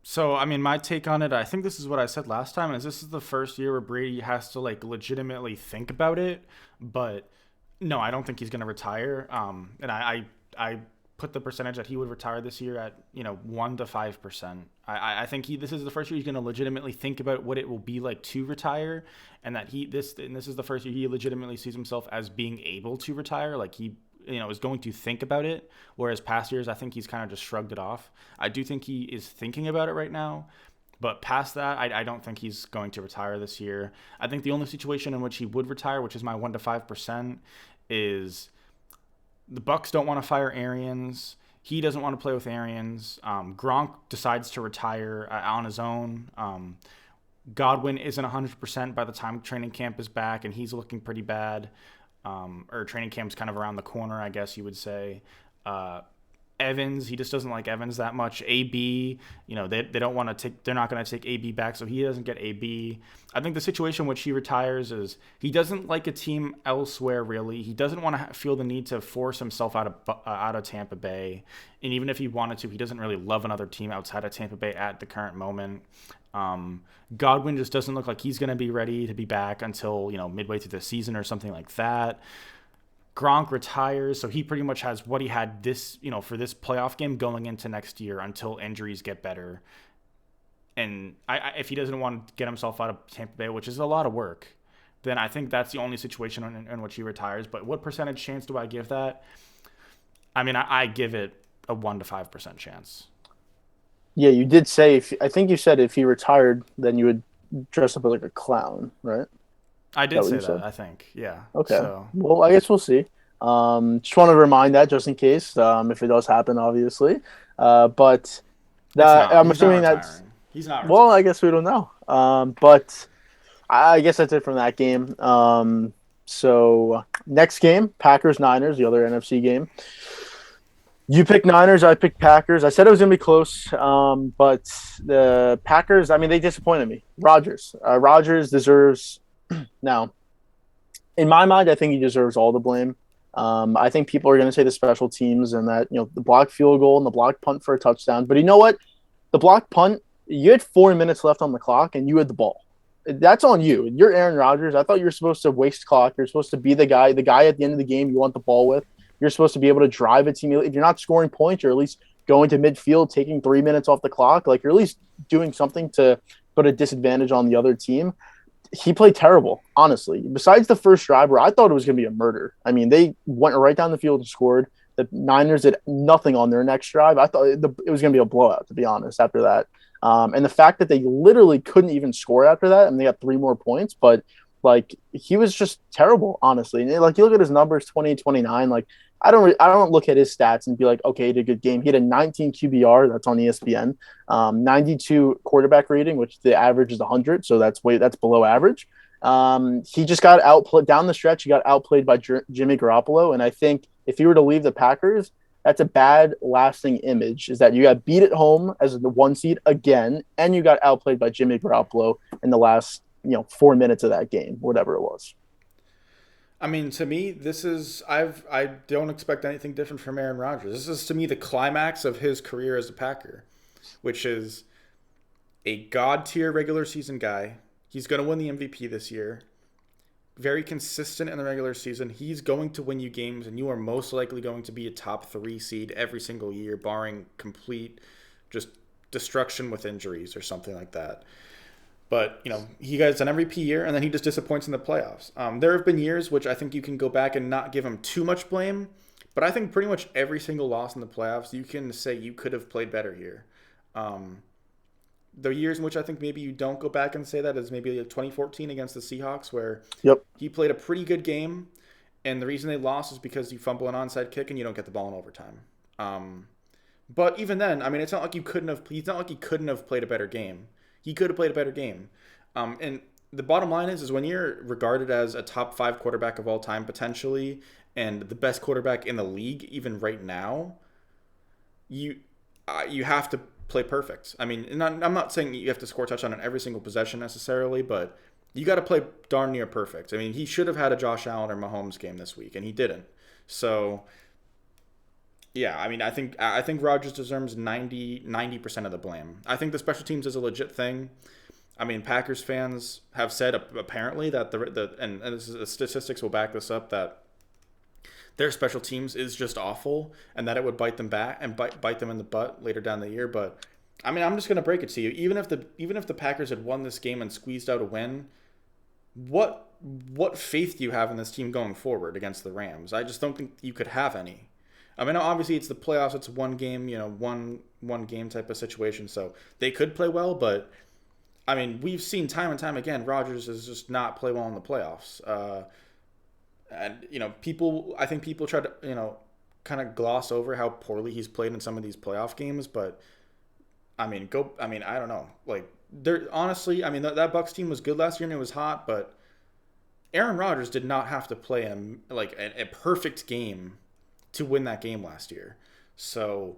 So, I mean, my take on it, I think this is what I said last time, is this is the first year where Brady has to like legitimately think about it, but no, I don't think he's going to retire. And I put the percentage that he would retire this year at 1 to 5%. I think this is the first year he's going to legitimately think about what it will be like to retire, and that this is the first year he legitimately sees himself as being able to retire. Like he is going to think about it. Whereas past years, I think he's kind of just shrugged it off. I do think he is thinking about it right now. But past that, I don't think he's going to retire this year. I think the only situation in which he would retire, which is my 1 to 5%, is the Bucks don't want to fire Arians. He doesn't want to play with Arians. Gronk decides to retire on his own. Godwin isn't 100% by the time training camp is back, and he's looking pretty bad. Or training camp's kind of around the corner, I guess you would say. Evans, he just doesn't like Evans that much. AB, they don't want to take, they're not going to take AB back, so he doesn't get AB. I think the situation in which he retires is he doesn't like a team elsewhere, really. He doesn't want to feel the need to force himself out of Tampa Bay. And even if he wanted to, he doesn't really love another team outside of Tampa Bay at the current moment. Godwin just doesn't look like he's going to be ready to be back until, midway through the season or something like that. Gronk retires, so he pretty much has what he had for this playoff game going into next year until injuries get better. And if he doesn't want to get himself out of Tampa Bay, which is a lot of work, then I think that's the only situation in which he retires. But what percentage chance do I give that? I mean, I give it a 1 to 5% chance. Yeah, you did say I think you said if he retired, then you would dress up as like a clown, right? I That did what say you that, said? I think. Yeah. Okay. So Well, I guess we'll see. Just want to remind that just in case, if it does happen, obviously. But it's not. I'm He's not assuming that's retiring. He's not well. I retiring. guess we don't know. But I guess that's it from that game. So next game, Packers Niners, the other NFC game. You picked Niners, I picked Packers. I said it was gonna be close, but the Packers. I mean, they disappointed me. Rodgers deserves now. In my mind, I think he deserves all the blame. I think people are going to say the special teams and that the blocked field goal and the blocked punt for a touchdown. But you know what? The blocked punt, you had 4 minutes left on the clock and you had the ball. That's on you. You're Aaron Rodgers. I thought you were supposed to waste clock. You're supposed to be the guy at the end of the game you want the ball with. You're supposed to be able to drive a team. If you're not scoring points, you're at least going to midfield, taking 3 minutes off the clock. Like you're at least doing something to put a disadvantage on the other team. He played terrible, honestly. Besides the first drive where I thought it was going to be a murder. I mean, they went right down the field and scored. The Niners did nothing on their next drive. I thought it was going to be a blowout, to be honest, after that. And the fact that they literally couldn't even score after that, and they got 3 more points, but like he was just terrible, honestly. And like you look at his numbers, 20, 29, like I don't look at his stats and be like, okay, he did a good game. He had a 19 QBR, that's on ESPN, 92 quarterback rating, which the average is 100, so that's below average. He just got outplayed down the stretch. He got outplayed by Jimmy Garoppolo, and I think if he were to leave the Packers, that's a bad lasting image. Is that you got beat at home as the 1 seed again, and you got outplayed by Jimmy Garoppolo in the last 4 minutes of that game, whatever it was. I mean, to me, I don't expect anything different from Aaron Rodgers. This is to me the climax of his career as a Packer, which is a god tier regular season guy. He's going to win the MVP this year. Very consistent in the regular season. He's going to win you games, and you are most likely going to be a top 3 seed every single year, barring complete just destruction with injuries or something like that. But, he gets an MVP year, and then he just disappoints in the playoffs. There have been years which I think you can go back and not give him too much blame, but I think pretty much every single loss in the playoffs, you can say you could have played better here. The years in which I think maybe you don't go back and say that is maybe 2014 against the Seahawks, where Yep. he played a pretty good game, and the reason they lost is because you fumble an onside kick and you don't get the ball in overtime. But even then, I mean, it's not like He's not like he couldn't have played a better game. He could have played a better game. And the bottom line is when you're regarded as a top 5 quarterback of all time potentially, and the best quarterback in the league even right now, you have to play perfect. I mean, I'm not saying you have to score a touchdown on every single possession necessarily, but you got to play darn near perfect. I mean, he should have had a Josh Allen or Mahomes game this week, and he didn't. So, yeah, I mean, I think Rodgers deserves 90% of the blame. I think the special teams is a legit thing. I mean, Packers fans have said apparently that the statistics will back this up, that their special teams is just awful, and that it would bite them back and bite them in the butt later down the year. But I mean, I'm just gonna break it to you. Even if the Packers had won this game and squeezed out a win, what faith do you have in this team going forward against the Rams? I just don't think you could have any. I mean, obviously it's the playoffs. It's one game, one game type of situation. So they could play well, but I mean, we've seen time and time again, Rodgers does just not play well in the playoffs. And I think people try to kind of gloss over how poorly he's played in some of these playoff games, but I mean, I don't know. Like, there honestly, I mean, that Bucks team was good last year and it was hot, but Aaron Rodgers did not have to play a perfect game to win that game last year. So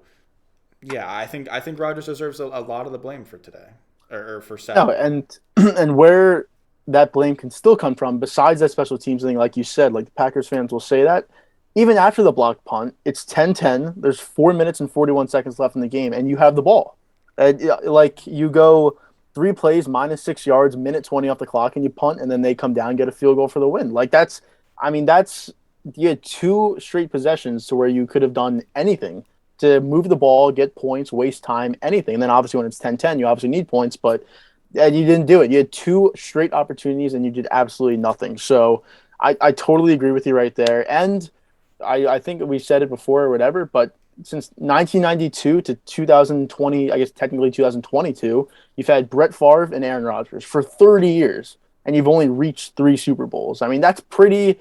yeah, I think Rodgers deserves a lot of the blame for today or for No, Saturday. and and where that blame can still come from, besides that special teams thing, like you said, like the Packers fans will say that, even after the block punt, it's 10-10. There's 4 minutes and 41 seconds left in the game, and you have the ball. Yeah, like you go 3 plays, -6 yards, minute 20 off the clock, and you punt, and then they come down and get a field goal for the win. Like I mean, you had two straight possessions to where you could have done anything to move the ball, get points, waste time, anything. And then obviously when it's 10-10, you obviously need points, but you didn't do it. You had two straight opportunities and you did absolutely nothing. So I totally agree with you right there. And I think we said it before or whatever, but since 1992 to 2020, I guess technically 2022, you've had Brett Favre and Aaron Rodgers for 30 years, and you've only reached three Super Bowls. I mean, that's pretty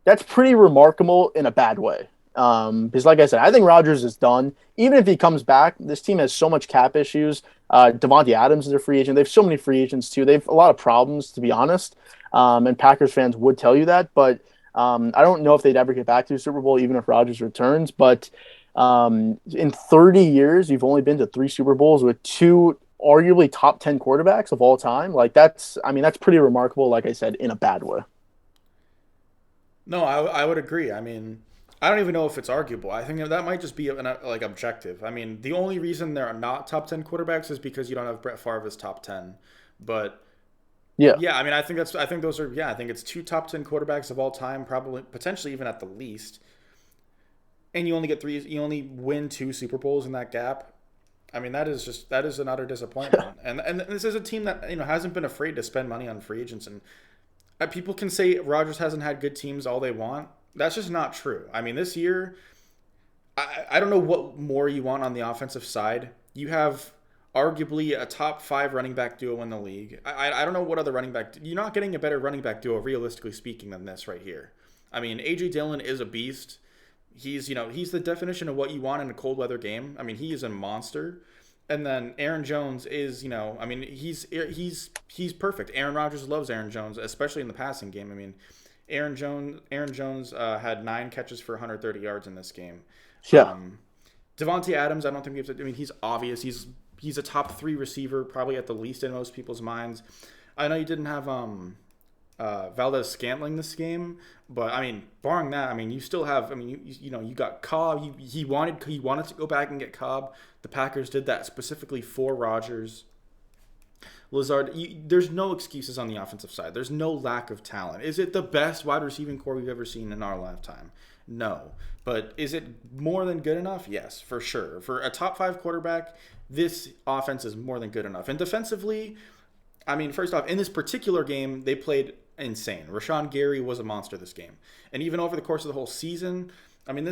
remarkable in a bad way. Because like I said, I think Rodgers is done. Even if he comes back, this team has so much cap issues. Devontae Adams is a free agent. They have so many free agents too. They have a lot of problems, to be honest. And Packers fans would tell you that, but I don't know if they'd ever get back to a Super Bowl, even if Rodgers returns. But in 30 years, you've only been to three Super Bowls with two arguably top 10 quarterbacks of all time. I mean, that's pretty remarkable. Like I said, in a bad way. No, I would agree. I mean, I don't even know if it's arguable. I think that might just be like objective. I mean, the only reason there are not top 10 quarterbacks is because you don't have Brett Favre as top 10. But Yeah, yeah, I mean, I think those are, yeah, I think it's two top 10 quarterbacks of all time, probably, potentially even at the least. And you only get three, you only win two Super Bowls in that gap. I mean, that is an utter disappointment. And this is a team that, hasn't been afraid to spend money on free agents. And people can say Rodgers hasn't had good teams all they want. That's just not true. I mean, this year, I don't know what more you want on the offensive side. You have arguably a top five running back duo in the league. I don't know what other running back. You're not getting a better running back duo, realistically speaking, than this right here. I mean, AJ Dillon is a beast. He's the definition of what you want in a cold weather game. I mean, he is a monster. And then Aaron Jones is, I mean, he's perfect. Aaron Rodgers loves Aaron Jones, especially in the passing game. I mean, Aaron Jones had 9 catches for 130 yards in this game. yeah, Devontae Adams, I don't think we have to. I mean, he's obvious. He's a top 3 receiver, probably at the least in most people's minds. I know you didn't have Valdez Scantling this game, but I mean, barring that, I mean, you still have. I mean, you got Cobb. He wanted to go back and get Cobb. The Packers did that specifically for Rodgers. Lazard, there's no excuses on the offensive side. There's no lack of talent. Is it the best wide receiving core we've ever seen in our lifetime? No. But is it more than good enough? Yes, for sure. For a top 5 quarterback, this offense is more than good enough. And defensively, I mean, first off, in this particular game, they played insane. Rashawn Gary was a monster this game. And even over the course of the whole season, I mean,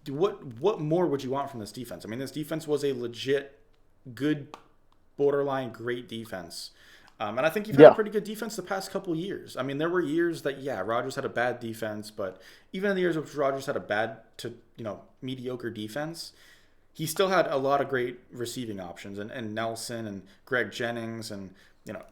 what more would you want from this defense? I mean, this defense was a legit good borderline great defense. And I think you've had a yeah. pretty good defense the past couple years. I mean, there were years that, yeah, Rodgers had a bad defense, but even in the years which Rodgers had a bad to, mediocre defense, he still had a lot of great receiving options and Nelson and Greg Jennings. And,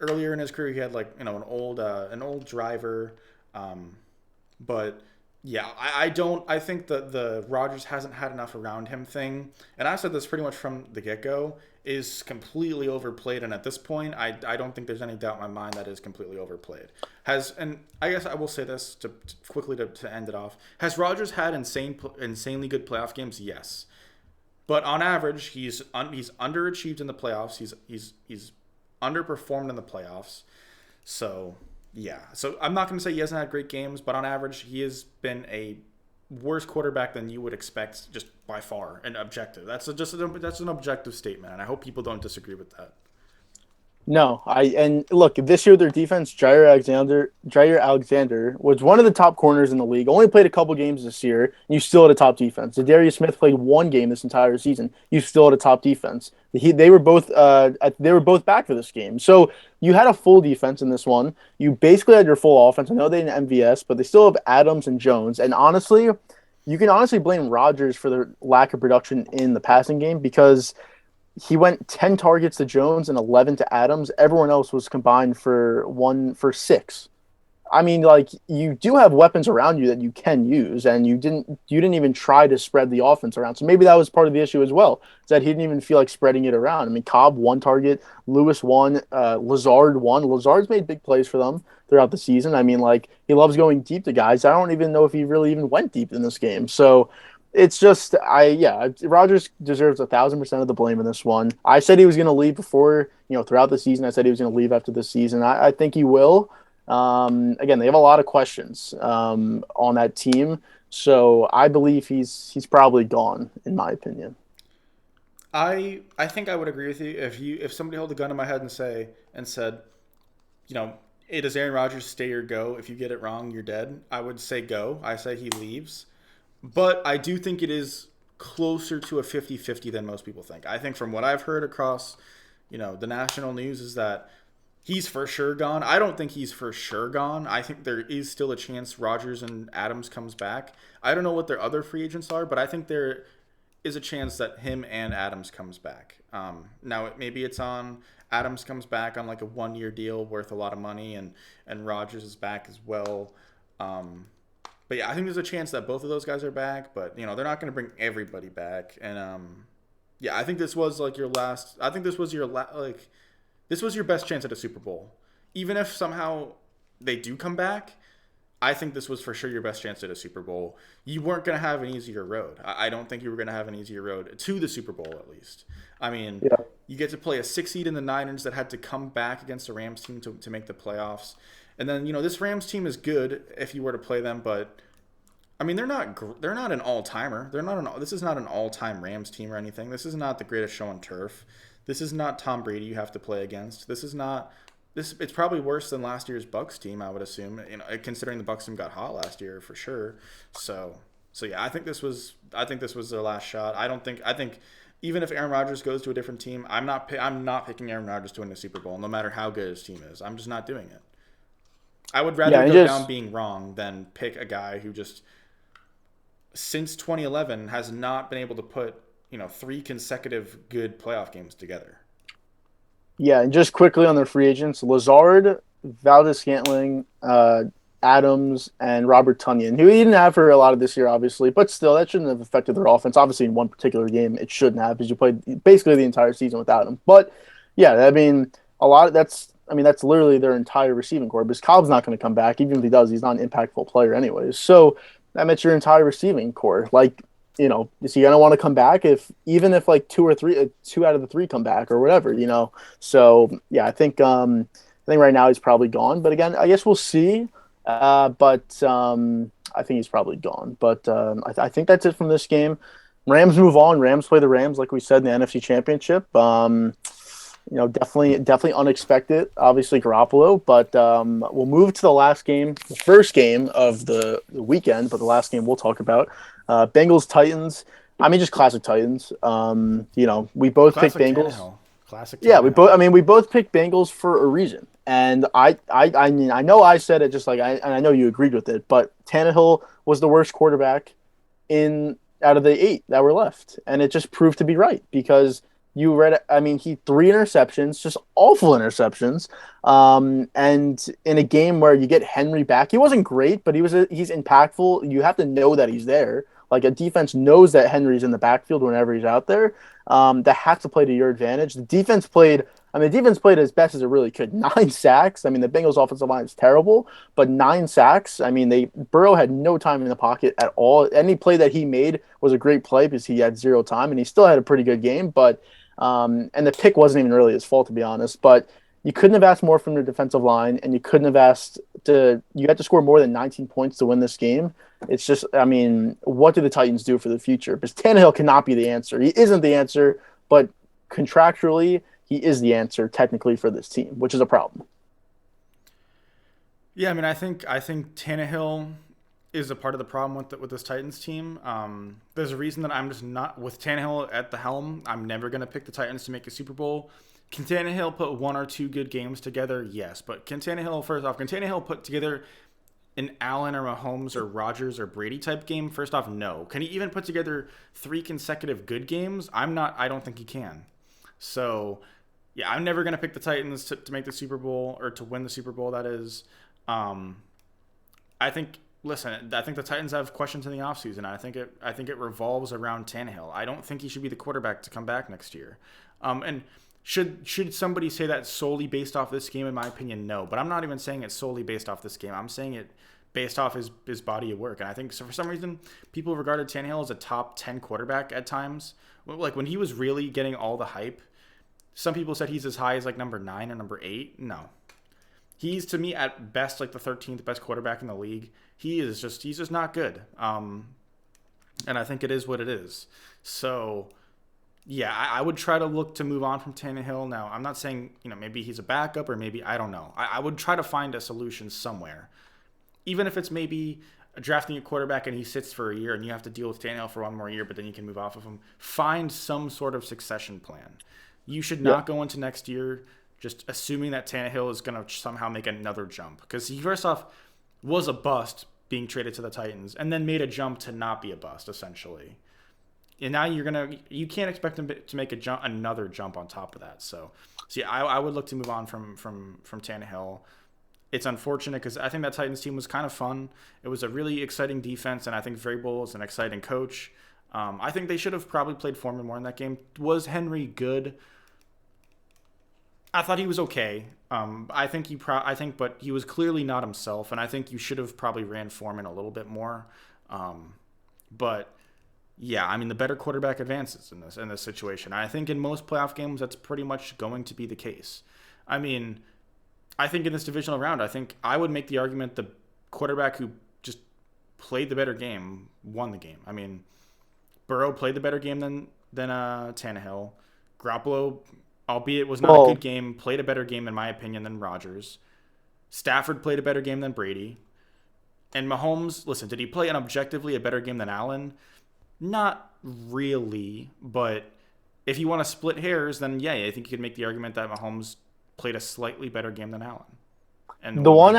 earlier in his career, he had an old driver. But yeah, I think that the Rodgers hasn't had enough around him thing, and I've said this pretty much from the get-go, is completely overplayed. And at this point, I don't think there's any doubt in my mind that is completely overplayed. And I guess I will say this to quickly to end it off. Has Rodgers had insanely good playoff games? Yes. But on average, he's underachieved in the playoffs. He's underperformed in the playoffs. So yeah, so I'm not going to say he hasn't had great games, but on average, he has been a worse quarterback than you would expect, just by far, and objective. That's an objective statement, and I hope people don't disagree with that. No, and look, this year their defense, Jair Alexander was one of the top corners in the league. Only played a couple games this year, and you still had a top defense. Darius Smith played one game this entire season. You still had a top defense. They were both back for this game, so you had a full defense in this one. You basically had your full offense. I know they didn't MVS, but they still have Adams and Jones. And honestly, you can honestly blame Rodgers for the lack of production in the passing game because he went 10 targets to Jones and 11 to Adams. Everyone else was combined for 6. I mean, like you do have weapons around you that you can use, and you didn't even try to spread the offense around. So maybe that was part of the issue as well, is that he didn't even feel like spreading it around. I mean, Cobb one target, Lewis one, Lazard one. Lazard's made big plays for them throughout the season. I mean, like he loves going deep to guys. I don't even know if he really even went deep in this game. So it's just Rodgers deserves 1,000% of the blame in this one. I said he was going to leave before, throughout the season. I said he was going to leave after this season. I think he will. Again, they have a lot of questions on that team, so I believe he's probably gone, in my opinion. I think I would agree with you if somebody held a gun to my head and said, you know, it is Aaron Rodgers, stay or go. If you get it wrong, you're dead. I would say go. I say he leaves. But I do think it is closer to a 50-50 than most people think. I think from what I've heard across, the national news is that he's for sure gone. I don't think he's for sure gone. I think there is still a chance Rodgers and Adams comes back. I don't know what their other free agents are, but I think there is a chance that him and Adams comes back. Now maybe it's on Adams comes back on like a 1 year deal worth a lot of money, and Rodgers is back as well. But yeah, I think there's a chance that both of those guys are back, but they're not going to bring everybody back. And yeah, I think this was like your last. I think this was your this was your best chance at a Super Bowl. Even if somehow they do come back, I think this was for sure your best chance at a Super Bowl. You weren't going to have an easier road. I don't think you were going to have an easier road to the Super Bowl, at least. I mean, Yeah. you get to play a 6 seed in the Niners that had to come back against a Rams team to make the playoffs. And then, this Rams team is good if you were to play them, but I mean, they're not an all-timer. This is not an all-time Rams team or anything. This is not the greatest show on turf. This is not Tom Brady you have to play against. This is not this. It's probably worse than last year's Bucks team, I would assume. Considering the Bucks team got hot last year for sure. So yeah, I think this was their last shot. I think even if Aaron Rodgers goes to a different team, I'm not picking Aaron Rodgers to win the Super Bowl, no matter how good his team is. I'm just not doing it. I would Yeah, rather and go down just being wrong than pick a guy who just since 2011 has not been able to put 3 consecutive good playoff games together. Yeah, and just quickly on their free agents, Lazard, Valdez-Scantling, Adams, and Robert Tunyon, who he didn't have for a lot of this year, obviously, but still, that shouldn't have affected their offense. Obviously, in one particular game, it shouldn't have because you played basically the entire season without him. But yeah, I mean, that's literally their entire receiving core because Cobb's not going to come back. Even if he does, he's not an impactful player anyways. So that makes your entire receiving core. Like, is he gonna want to come back even if like two out of the three come back or whatever, So yeah, I think right now he's probably gone. But again, I guess we'll see. But I think he's probably gone. But I think that's it from this game. Rams move on. Rams play the Rams, like we said in the NFC Championship. Definitely unexpected. Obviously Garoppolo, but we'll move to the last game, the first game of the weekend, but the last game we'll talk about. Bengals Titans. I mean, just classic Titans. We both picked Classic Bengals. Tannehill. Classic Yeah, we both. Tannehill. I mean, we both picked Bengals for a reason, and I mean, I know I said it just like and I know you agreed with it, but Tannehill was the worst quarterback in out of the 8 that were left, and it just proved to be right because you read. I mean, he 3 interceptions, just awful interceptions, and in a game where you get Henry back, he wasn't great, but he's impactful. You have to know that he's there. Like a defense knows that Henry's in the backfield whenever he's out there. That has to play to your advantage. The defense played as best as it really could. 9 sacks. I mean, the Bengals' offensive line is terrible, but 9 sacks. I mean, Burrow had no time in the pocket at all. Any play that he made was a great play because he had zero time, and he still had a pretty good game. But and the pick wasn't even really his fault, to be honest. But you couldn't have asked more from the defensive line, and you couldn't have asked to. You had to score more than 19 points to win this game. It's just, I mean, what do the Titans do for the future? Because Tannehill cannot be the answer. He isn't the answer, but contractually, he is the answer technically for this team, which is a problem. Yeah, I mean, I think Tannehill is a part of the problem with this Titans team. There's a reason that I'm just not with Tannehill at the helm. I'm never gonna pick the Titans to make a Super Bowl. Can Tannehill put 1 or 2 good games together? Yes, but can Tannehill put together an Allen or Mahomes or Rodgers or Brady type game? First off, no. Can he even put together 3 consecutive good games? I don't think he can. So, yeah, I'm never gonna pick the Titans to make the Super Bowl or to win the Super Bowl. That is. I think listen, I think the Titans have questions in the offseason. I think it revolves around Tannehill. I don't think he should be the quarterback to come back next year. And should somebody say that solely based off this game? In my opinion, no. But I'm not even saying it solely based off this game. I'm saying it based off his body of work. And I think so for some reason people regarded Tannehill as a top 10 quarterback at times. Like when he was really getting all the hype, some people said he's as high as like number 9 or number 8. No. He's to me at best like the 13th best quarterback in the league. He's just not good. And I think it is what it is. So yeah, I would try to look to move on from Tannehill. Now, I'm not saying, maybe he's a backup or maybe, I don't know. I would try to find a solution somewhere. Even if it's maybe drafting a quarterback and he sits for a year and you have to deal with Tannehill for one more year, but then you can move off of him. Find some sort of succession plan. You should not go into next year just assuming that Tannehill is going to somehow make another jump. Because he, first off, was a bust being traded to the Titans and then made a jump to not be a bust, essentially. And now you can't expect him to make another jump on top of that. So yeah, I would look to move on from Tannehill. It's unfortunate because I think that Titans team was kind of fun. It was a really exciting defense, and I think Vrabel is an exciting coach. I think they should have probably played Foreman more in that game. Was Henry good? I thought he was okay. But he was clearly not himself, and I think you should have probably ran Foreman a little bit more. But yeah, I mean the better quarterback advances in this situation. I think in most playoff games that's pretty much going to be the case. I mean, I think in this divisional round, I think I would make the argument the quarterback who just played the better game won the game. I mean, Burrow played the better game than Tannehill. Garoppolo, albeit was not a good game, played a better game in my opinion than Rodgers. Stafford played a better game than Brady. And Mahomes, listen, did he play an objectively a better game than Allen? Not really, but if you want to split hairs, then yeah, I think you could make the argument that Mahomes played a slightly better game than Allen. And the one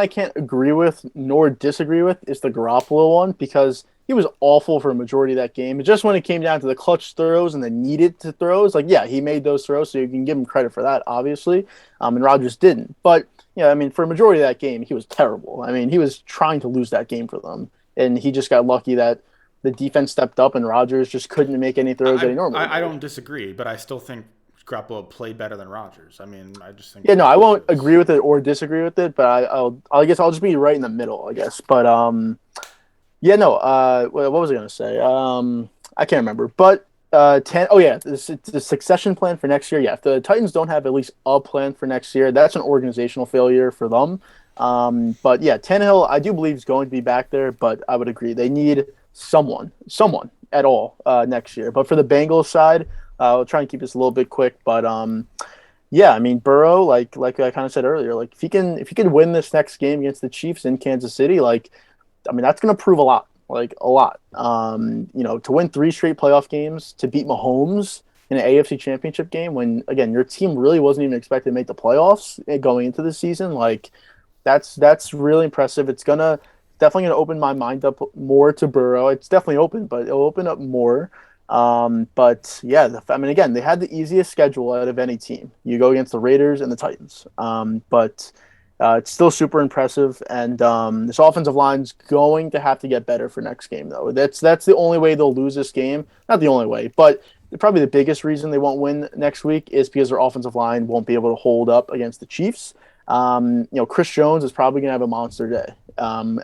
I can't agree with nor disagree with is the Garoppolo one because he was awful for a majority of that game. Just when it came down to the clutch throws and the needed to throws, like yeah, he made those throws, so you can give him credit for that, obviously. And Rodgers didn't. But yeah, I mean, for a majority of that game, he was terrible. I mean, he was trying to lose that game for them, and he just got lucky that the defense stepped up and Rodgers just couldn't make any throws that he normally I don't disagree, but I still think Garoppolo played better than Rodgers. I mean, I just think. Yeah, no, I won't agree with it or disagree with it, but I guess I'll just be right in the middle, I guess. But yeah, no. What was I gonna say? I can't remember. But the succession plan for next year. Yeah, if the Titans don't have at least a plan for next year, that's an organizational failure for them. But yeah, Tannehill, I do believe is going to be back there, but I would agree they need someone at all next year. But for the Bengals side, I'll try and keep this a little bit quick. But yeah, I mean Burrow, like I kind of said earlier, like if he can win this next game against the Chiefs in Kansas City, like I mean that's going to prove a lot, like a lot. To win 3 straight playoff games, to beat Mahomes in an AFC Championship game, when again your team really wasn't even expected to make the playoffs going into the season, like that's really impressive. It's definitely gonna open my mind up more to Burrow. It's definitely open, but it'll open up more. But yeah, I mean, again, they had the easiest schedule out of any team. You go against the Raiders and the Titans. But it's still super impressive. And this offensive line's going to have to get better for next game, though. That's the only way they'll lose this game. Not the only way, but probably the biggest reason they won't win next week is because their offensive line won't be able to hold up against the Chiefs. Chris Jones is probably going to have a monster day.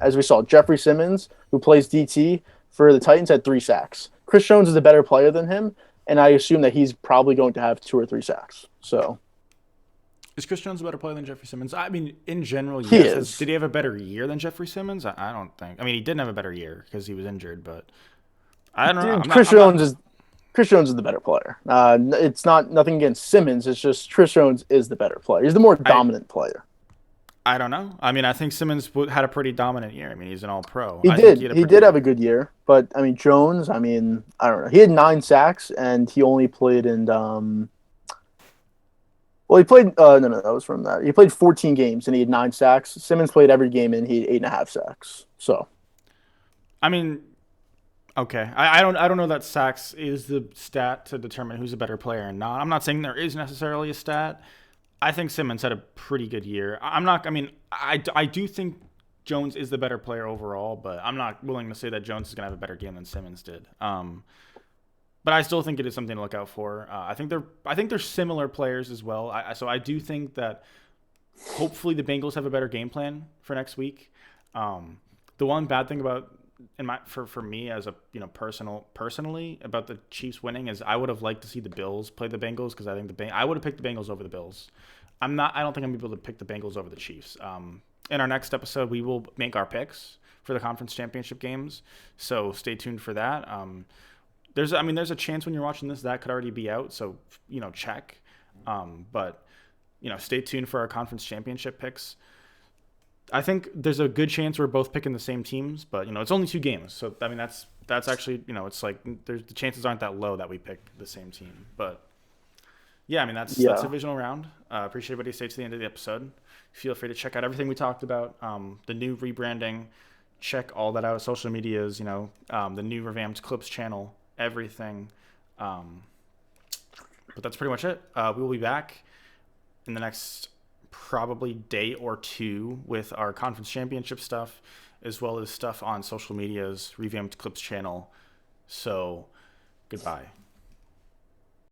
As we saw, Jeffrey Simmons, who plays DT for the Titans, had 3 sacks. Chris Jones is a better player than him, and I assume that he's probably going to have 2 or 3 sacks. So, is Chris Jones a better player than Jeffrey Simmons? I mean, in general, yes. He is. Did he have a better year than Jeffrey Simmons? I don't think. I mean, he didn't have a better year because he was injured, but I don't know. Chris Jones is the better player. It's nothing against Simmons. It's just Chris Jones is the better player. He's the more dominant player. I don't know. I mean, I think Simmons had a pretty dominant year. I mean, he's an all-pro. He did have a good year. But, I mean, Jones, I mean, I don't know. He had 9 sacks, and he only played in he played that was from that. He played 14 games, and he had 9 sacks. Simmons played every game, and he had 8.5 sacks. So, I mean, okay. I don't know that sacks is the stat to determine who's a better player or not. I'm not saying there is necessarily a stat. I think Simmons had a pretty good year. I do think Jones is the better player overall, but I'm not willing to say that Jones is going to have a better game than Simmons did. But I still think it is something to look out for. I think they're similar players as well. So I do think that hopefully the Bengals have a better game plan for next week. The one bad thing about for me as a personally about the Chiefs winning is I would have liked to see the Bills play the Bengals because I think I would have picked the Bengals over the Bills. I don't think I'm able to pick the Bengals over the Chiefs. In our next episode, we will make our picks for the conference championship games, so stay tuned for that. There's a chance when you're watching this that could already be out, so check. But stay tuned for our conference championship picks. I think there's a good chance we're both picking the same teams, but it's only 2 games, so I mean that's actually it's like the chances aren't that low that we pick the same team. But yeah, I mean that's Yeah. a divisional round. Appreciate everybody stay to the end of the episode. Feel free to check out everything we talked about, the new rebranding. Check all that out. Social medias, the new revamped Clips channel, everything. But that's pretty much it. We will be back in the next probably day or 2 with our conference championship stuff, as well as stuff on social medias, revamped Clips channel. So, goodbye.